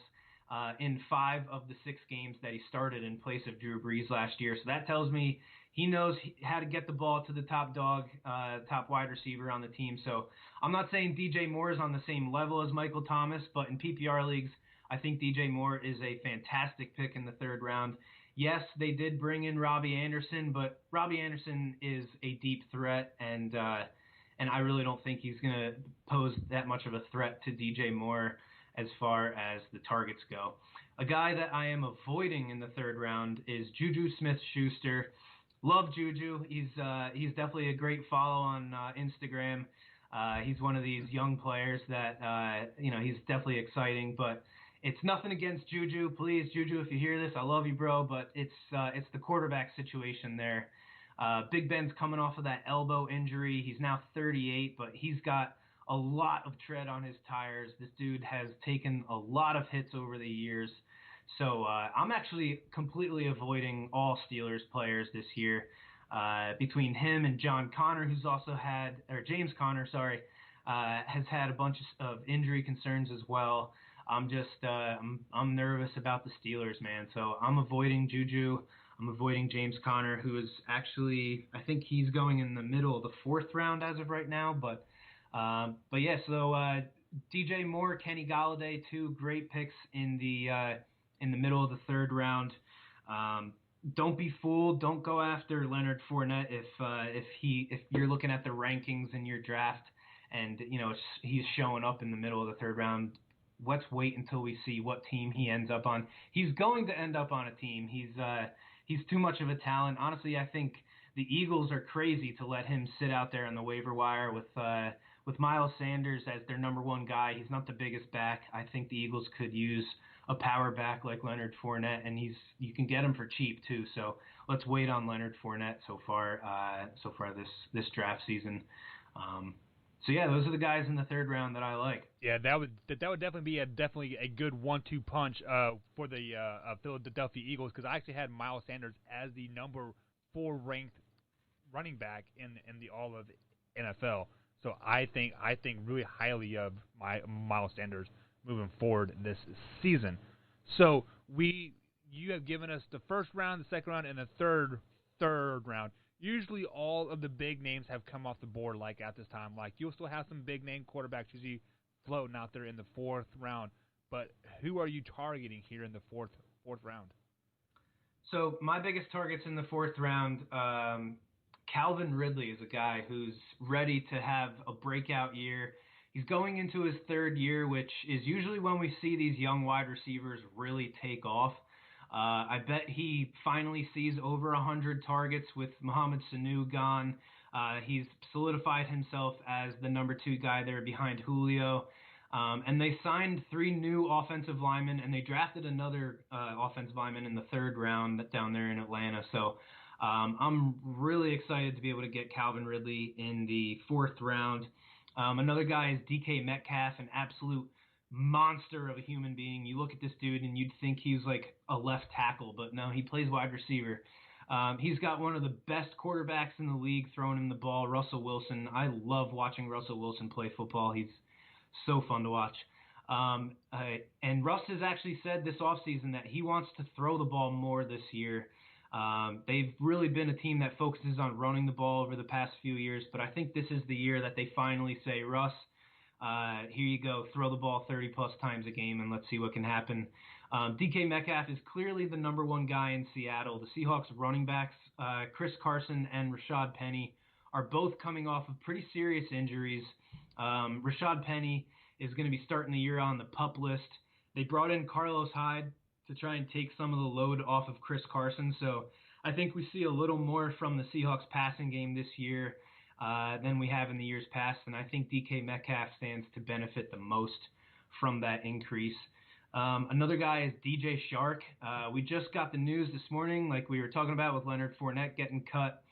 Speaker 4: in 5 of the 6 games that he started in place of Drew Brees last year. So that tells me he knows how to get the ball to the top dog, top wide receiver on the team. So I'm not saying DJ Moore is on the same level as Michael Thomas, but in PPR leagues, I think DJ Moore is a fantastic pick in the third round. Yes, they did bring in Robbie Anderson, but Robbie Anderson is a deep threat, and I really don't think he's going to pose that much of a threat to DJ Moore as far as the targets go. A guy that I am avoiding in the third round is Juju Smith-Schuster. Love Juju. He's definitely a great follow on Instagram. He's one of these young players that he's definitely exciting, but it's nothing against Juju. Please, Juju, if you hear this, I love you, bro, but it's the quarterback situation there. Big Ben's coming off of that elbow injury. He's now 38, but he's got a lot of tread on his tires. This dude has taken a lot of hits over the years. So I'm actually completely avoiding all Steelers players this year. Between him and John Connor, who's also had, or James Connor, sorry, has had a bunch of injury concerns as well. I'm just I'm nervous about the Steelers, man. So I'm avoiding Juju. I'm avoiding James Conner, who is actually, I think he's going in the middle of the 4th round as of right now. But yeah, so DJ Moore, Kenny Galladay, 2 great picks in the middle of the 3rd round. Don't be fooled. Don't go after Leonard Fournette if you're looking at the rankings in your draft and he's showing up in the middle of the 3rd round. Let's wait until we see what team he ends up on. He's going to end up on a team. He's too much of a talent. Honestly, I think the Eagles are crazy to let him sit out there on the waiver wire with Miles Sanders as their number 1 guy. He's not the biggest back. I think the Eagles could use a power back like Leonard Fournette, and you can get him for cheap too. So let's wait on Leonard Fournette so far this draft season. So yeah, those are the guys in the 3rd round that I like.
Speaker 3: Yeah, that would definitely be a good 1-2 punch for the Philadelphia Eagles, because I actually had Miles Sanders as the number 4 ranked running back in the all of NFL. So I think really highly of Miles Sanders moving forward this season. So you have given us the 1st round, the 2nd round, and the third round. Usually all of the big names have come off the board like at this time. Like you'll still have some big name quarterbacks usually floating out there in the 4th round. But who are you targeting here in the fourth round?
Speaker 4: So my biggest targets in the 4th round, Calvin Ridley is a guy who's ready to have a breakout year. He's going into his 3rd year, which is usually when we see these young wide receivers really take off. I bet he finally sees over 100 targets with Mohamed Sanu gone. He's solidified himself as the number 2 guy there behind Julio. And they signed 3 new offensive linemen, and they drafted another offensive lineman in the 3rd round down there in Atlanta. So I'm really excited to be able to get Calvin Ridley in the 4th round. Another guy is DK Metcalf, an absolute monster of a human being. You look at this dude and you'd think he's like a left tackle, but no, he plays wide receiver. He's got one of the best quarterbacks in the league throwing him the ball, Russell Wilson. I love watching Russell Wilson play football. He's so fun to watch. And Russ has actually said this offseason that he wants to throw the ball more this year. They've really been a team that focuses on running the ball over the past few years, but I think this is the year that they finally say, Russ, here you go, throw the ball 30-plus times a game, and let's see what can happen. DK Metcalf is clearly the number 1 guy in Seattle. The Seahawks running backs, Chris Carson and Rashad Penny, are both coming off of pretty serious injuries. Rashad Penny is going to be starting the year on the PUP list. They brought in Carlos Hyde to try and take some of the load off of Chris Carson. So I think we see a little more from the Seahawks passing game this year than we have in the years past, and I think DK Metcalf stands to benefit the most from that increase. Another guy is DJ Shark. We just got the news this morning, like we were talking about with Leonard Fournette getting cut.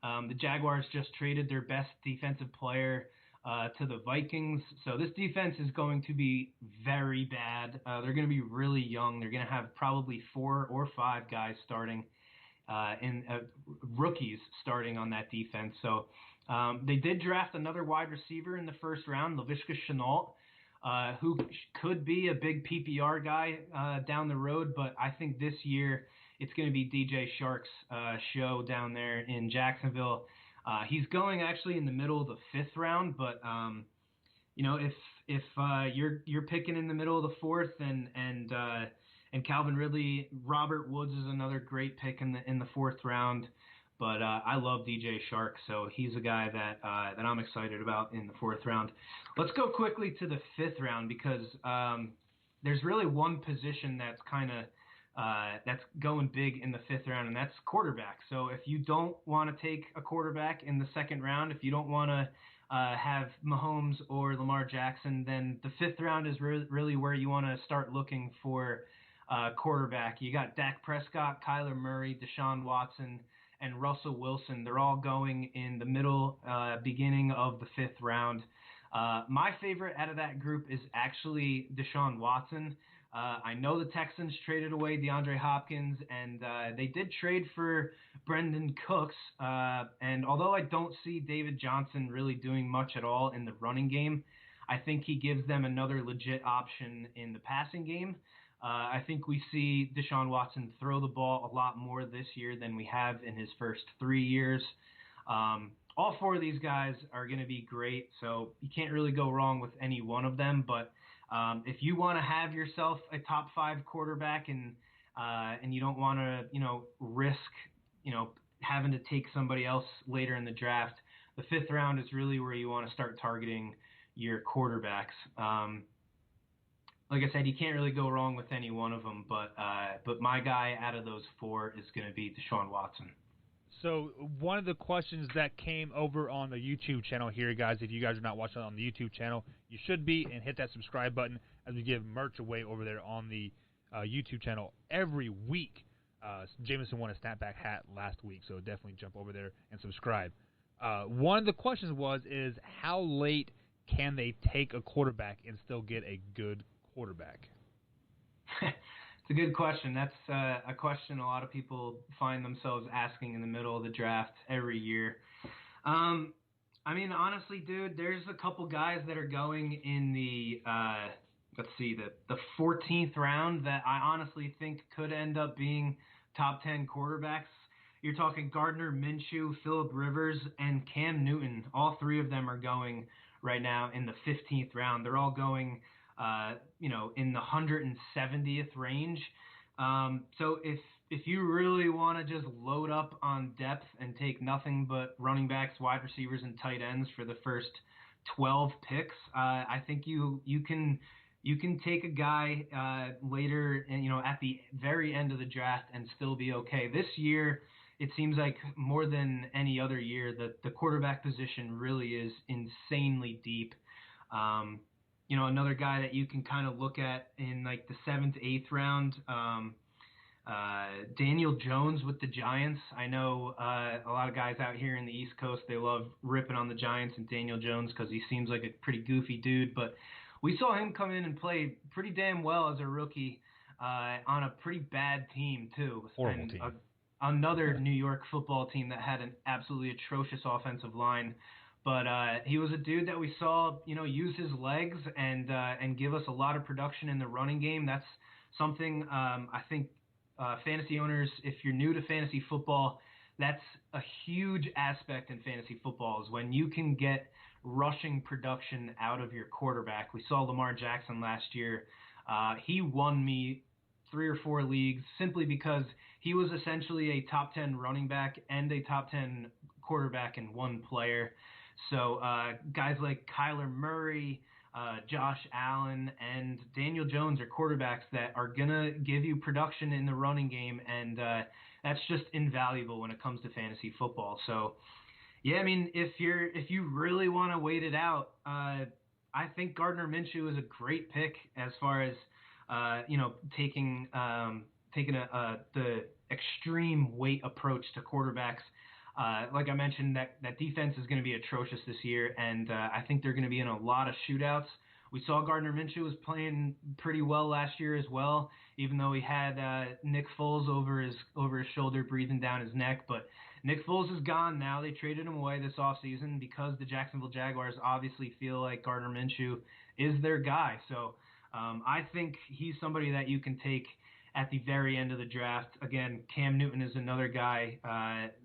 Speaker 4: The Jaguars just traded their best defensive player to the Vikings, so this defense is going to be very bad. They're going to be really young. They're going to have probably 4 or 5 guys starting, rookies starting on that defense. So they did draft another wide receiver in the 1st round, Laviska Shenault, who could be a big PPR guy down the road, but I think this year it's going to be DJ Shark's show down there in Jacksonville. He's going actually in the middle of the 5th round, but if you're picking in the middle of the 4th and Calvin Ridley, Robert Woods is another great pick in the 4th round. But I love DJ Shark, so he's a guy that I'm excited about in the 4th round. Let's go quickly to the 5th round because there's really one position that's that's going big in the 5th round, and that's quarterback. So if you don't want to take a quarterback in the 2nd round, if you don't want to have Mahomes or Lamar Jackson, then the 5th round is really where you want to start looking for quarterback. You got Dak Prescott, Kyler Murray, Deshaun Watson, and Russell Wilson. They're all going in the middle, beginning of the 5th round. My favorite out of that group is actually Deshaun Watson. I know the Texans traded away DeAndre Hopkins, and they did trade for Brendan Cooks. And although I don't see David Johnson really doing much at all in the running game, I think he gives them another legit option in the passing game. I think we see Deshaun Watson throw the ball a lot more this year than we have in his first 3 years. All 4 of these guys are going to be great, so you can't really go wrong with any one of them. But if you want to have yourself a top 5 quarterback and you don't want to, risk, having to take somebody else later in the draft, the 5th round is really where you want to start targeting your quarterbacks. Like I said, you can't really go wrong with any one of them, but my guy out of those 4 is going to be Deshaun Watson.
Speaker 3: So one of the questions that came over on the YouTube channel here, guys, if you guys are not watching on the YouTube channel, you should be, and hit that subscribe button as we give merch away over there on the YouTube channel every week. Jameson won a snapback hat last week, so definitely jump over there and subscribe. One of the questions is how late can they take a quarterback and still get a good quarterback?
Speaker 4: It's a good question. That's a question a lot of people find themselves asking in the middle of the draft every year. I mean, honestly, dude, there's a couple guys that are going in the, the 14th round that I honestly think could end up being top 10 quarterbacks. You're talking Gardner Minshew, Phillip Rivers, and Cam Newton. All 3 of them are going right now in the 15th round. They're all going in the 170th range. So if you really want to just load up on depth and take nothing but running backs, wide receivers, and tight ends for the first 12 picks, I think you can take a guy later and at the very end of the draft and still be okay. This year, it seems like more than any other year that the quarterback position really is insanely deep. Another guy that you can kind of look at in like the 7th, 8th round, Daniel Jones with the Giants. I know a lot of guys out here in the East Coast, they love ripping on the Giants and Daniel Jones because he seems like a pretty goofy dude. But we saw him come in and play pretty damn well as a rookie on a pretty bad team too.
Speaker 3: Horrible team.
Speaker 4: Another New York football team that had an absolutely atrocious offensive line. But he was a dude that we saw, use his legs and give us a lot of production in the running game. That's something I think fantasy owners, if you're new to fantasy football, that's a huge aspect in fantasy football is when you can get rushing production out of your quarterback. We saw Lamar Jackson last year. He won me 3 or 4 leagues simply because he was essentially a top 10 running back and a top 10 quarterback in one player. So guys like Kyler Murray, Josh Allen, and Daniel Jones are quarterbacks that are going to give you production in the running game, and that's just invaluable when it comes to fantasy football. So, yeah, I mean, if you really want to wait it out, I think Gardner Minshew is a great pick as far as taking the extreme weight approach to quarterbacks. Like I mentioned, that defense is going to be atrocious this year, and I think they're going to be in a lot of shootouts. We saw Gardner Minshew was playing pretty well last year as well, even though he had Nick Foles over his shoulder breathing down his neck. But Nick Foles is gone now. They traded him away this offseason because the Jacksonville Jaguars obviously feel like Gardner Minshew is their guy. So I think he's somebody that you can take at the very end of the draft. Again, Cam Newton is another guy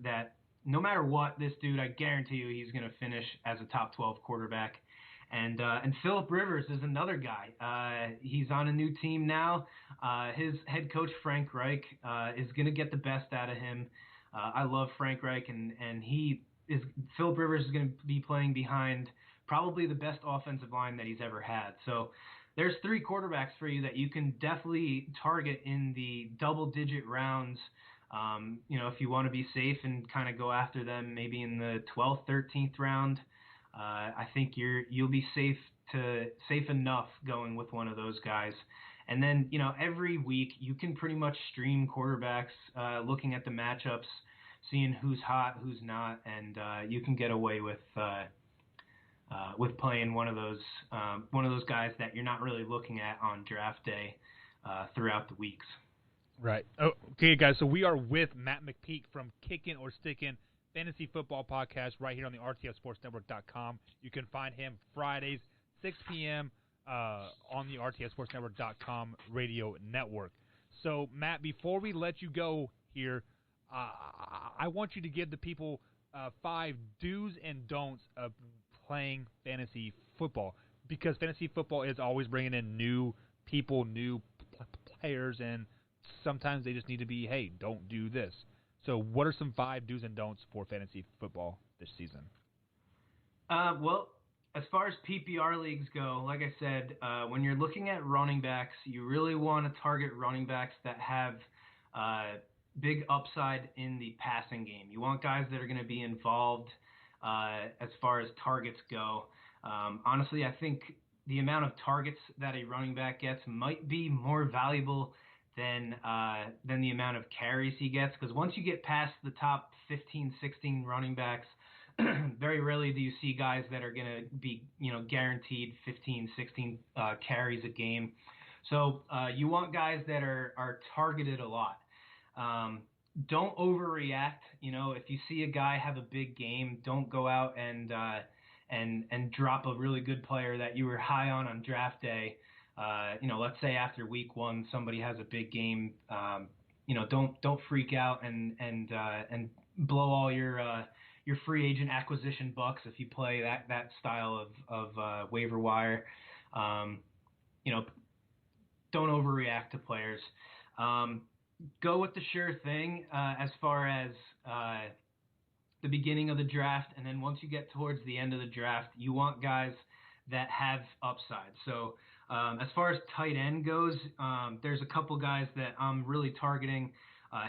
Speaker 4: that no matter what, this dude, I guarantee you he's going to finish as a top 12 quarterback. And Phillip Rivers is another guy. He's on a new team now. His head coach, Frank Reich, is going to get the best out of him. I love Frank Reich, and Phillip Rivers is going to be playing behind probably the best offensive line that he's ever had. So there's 3 quarterbacks for you that you can definitely target in the double-digit rounds. If you want to be safe and kind of go after them maybe in the 12th, 13th round, I think you'll be safe enough going with one of those guys. And then, every week you can pretty much stream quarterbacks, looking at the matchups, seeing who's hot, who's not, and you can get away with playing one of those guys that you're not really looking at on draft day. throughout the weeks.
Speaker 3: Right. Oh, okay, guys. So we are with Matt McPeek from Kickin or Stickin Fantasy Football Podcast right here on the RTSSportsNetwork.com. You can find him Fridays, 6 p.m. On the RTSSportsNetwork.com radio network. So, Matt, before we let you go here, I want you to give the people 5 do's and don'ts of playing fantasy football, because fantasy football is always bringing in new people, new players, and sometimes they just need to be, hey, don't do this. So what are some 5 do's and don'ts for fantasy football this season?
Speaker 4: Well, as far as PPR leagues go, like I said, when you're looking at running backs, you really want to target running backs that have big upside in the passing game. You want guys that are going to be involved as far as targets go. Honestly, I think the amount of targets that a running back gets might be more valuable than the amount of carries he gets, because once you get past the top 15, 16 running backs, very rarely do you see guys that are going to be, guaranteed 15, 16 carries a game. So you want guys that are targeted a lot. Don't overreact. If you see a guy have a big game, don't go out and drop a really good player that you were high on draft day. Let's say after week 1 somebody has a big game. Don't freak out and blow all your free agent acquisition bucks if you play that style of waiver wire. Don't overreact to players. Go with the sure thing as far as the beginning of the draft, and then once you get towards the end of the draft, you want guys that have upside. So as far as tight end goes, there's a couple guys that I'm really targeting.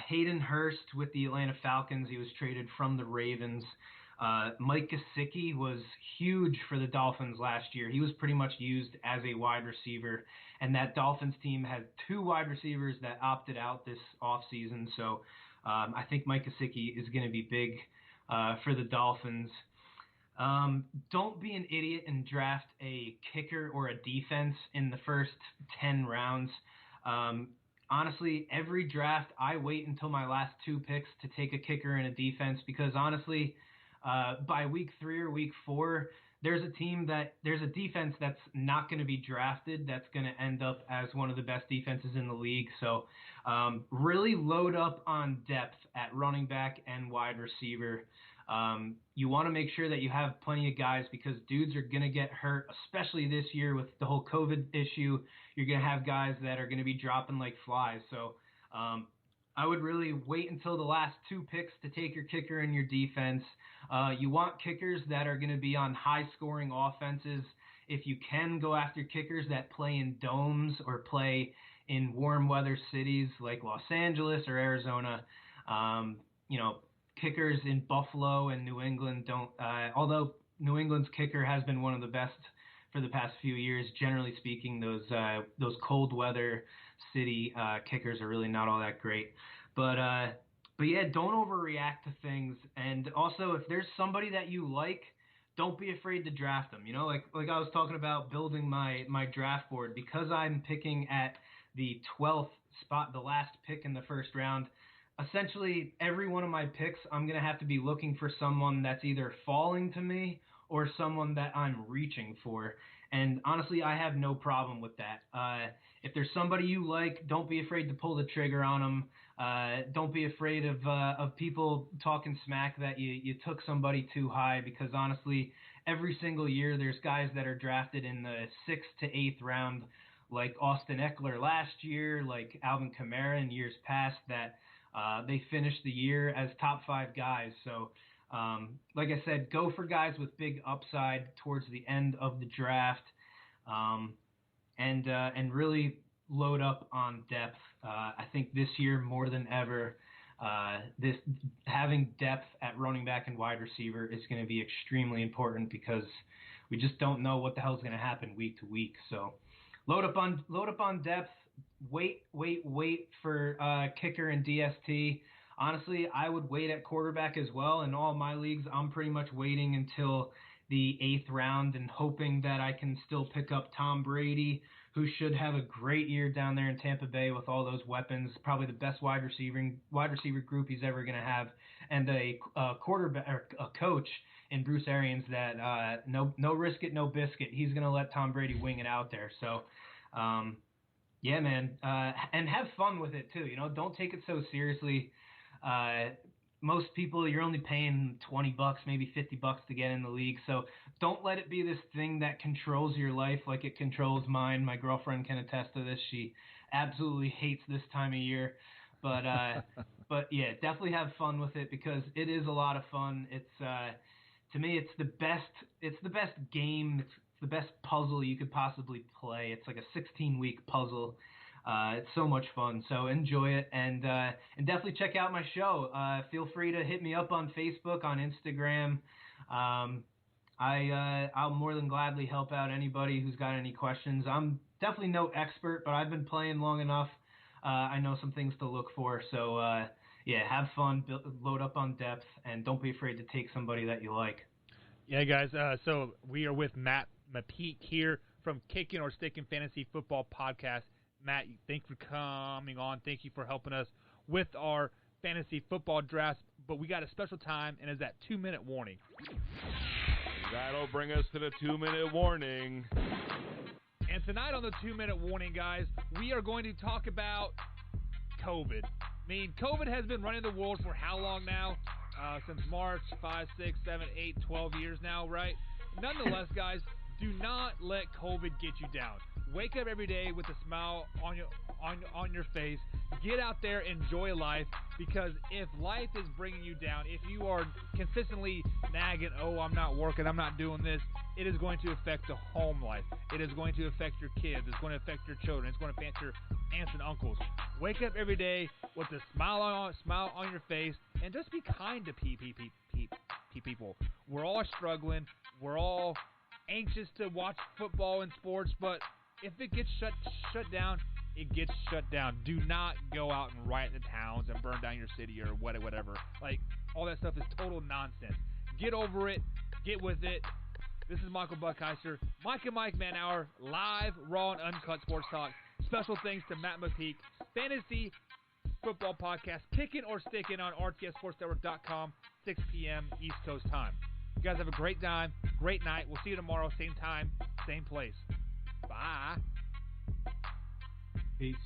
Speaker 4: Hayden Hurst with the Atlanta Falcons. He was traded from the Ravens. Mike Gesicki was huge for the Dolphins last year. He was pretty much used as a wide receiver, and that Dolphins team had 2 wide receivers that opted out this offseason. So I think Mike Gesicki is going to be big for the Dolphins. Don't be an idiot and draft a kicker or a defense in the first 10 rounds. Honestly, every draft, I wait until my last 2 picks to take a kicker and a defense, because honestly, by week 3 or week 4, there's a defense that's not going to be drafted that's going to end up as one of the best defenses in the league. So really load up on depth at running back and wide receiver. You want to make sure that you have plenty of guys, because dudes are going to get hurt, especially this year with the whole COVID issue. You're going to have guys that are going to be dropping like flies. So I would really wait until the last 2 picks to take your kicker and your defense. You want kickers that are going to be on high-scoring offenses. If you can, go after kickers that play in domes or play in warm weather cities like Los Angeles or Arizona. Kickers in Buffalo and New England don't, although New England's kicker has been one of the best for the past few years, generally speaking, those cold weather city kickers are really not all that great. But yeah, don't overreact to things. And also, if there's somebody that you like, don't be afraid to draft them. Like I was talking about building my draft board, because I'm picking at the 12th spot, the last pick in the first round. Essentially, every one of my picks, I'm going to have to be looking for someone that's either falling to me or someone that I'm reaching for. And honestly, I have no problem with that. If there's somebody you like, don't be afraid to pull the trigger on them. Don't be afraid of people talking smack that you took somebody too high, because honestly, every single year there's guys that are drafted in the 6th to 8th round, like Austin Eckler last year, like Alvin Kamara in years past, that they finished the year as top 5 guys. So, like I said, go for guys with big upside towards the end of the draft, and really load up on depth. I think this year more than ever, having depth at running back and wide receiver is going to be extremely important, because we just don't know what the hell is going to happen week to week. So, load up on depth. Wait for kicker and DST. Honestly, I would wait at quarterback as well. In all my leagues, I'm pretty much waiting until the 8th round and hoping that I can still pick up Tom Brady, who should have a great year down there in Tampa Bay with all those weapons. Probably the best wide receiver group he's ever going to have, and a quarterback or a coach in Bruce Arians that no risk it, no biscuit. He's going to let Tom Brady wing it out there. So, yeah, man, and have fun with it too. Don't take it so seriously. Most people, you're only paying $20, maybe $50 to get in the league. So don't let it be this thing that controls your life like it controls mine. My girlfriend can attest to this. She absolutely hates this time of year. But yeah, definitely have fun with it because it is a lot of fun. It's to me, it's the best game. It's the best puzzle you could possibly play. It's like a 16-week puzzle. It's so much fun, so enjoy it, and definitely check out my show. Feel free to hit me up on Facebook, on Instagram. I'll more than gladly help out anybody who's got any questions. I'm definitely no expert, but I've been playing long enough. I know some things to look for, so yeah, have fun, load up on depth, and don't be afraid to take somebody that you like.
Speaker 3: Yeah, guys, so we are with Matt McPeek here from Kickin or Stickin Fantasy Football Podcast. Matt, thanks for coming on. Thank you for helping us with our fantasy football drafts. But we got a special time, and it's that 2-minute warning.
Speaker 1: That'll bring us to the 2-minute warning.
Speaker 3: And tonight on the 2-minute warning, guys, we are going to talk about COVID. I mean, COVID has been running the world for how long now? Since March, 5, 6, 7, 8, 12 years now, right? Nonetheless, guys, do not let COVID get you down. Wake up every day with a smile on your face. Get out there, enjoy life, because if life is bringing you down, if you are consistently nagging, oh, I'm not working, I'm not doing this, it is going to affect the home life. It is going to affect your kids. It's going to affect your children. It's going to affect your aunts and uncles. Wake up every day with a smile on your face, and just be kind to people. We're all struggling. We're all anxious to watch football and sports, but if it gets shut down, it gets shut down. Do not go out and riot the towns and burn down your city or whatever. Like, all that stuff is total nonsense. Get over it. Get with it. This is Michael Buckheiser, Mike and Mike Man Hour, live, raw, and uncut sports talk. Special thanks to Matt McPeek, Fantasy Football Podcast, Kickin or Stickin on rtssportsnetwork.com, 6 p.m. East Coast time. You guys have a great time, great night. We'll see you tomorrow, same time, same place. Bye.
Speaker 4: Peace.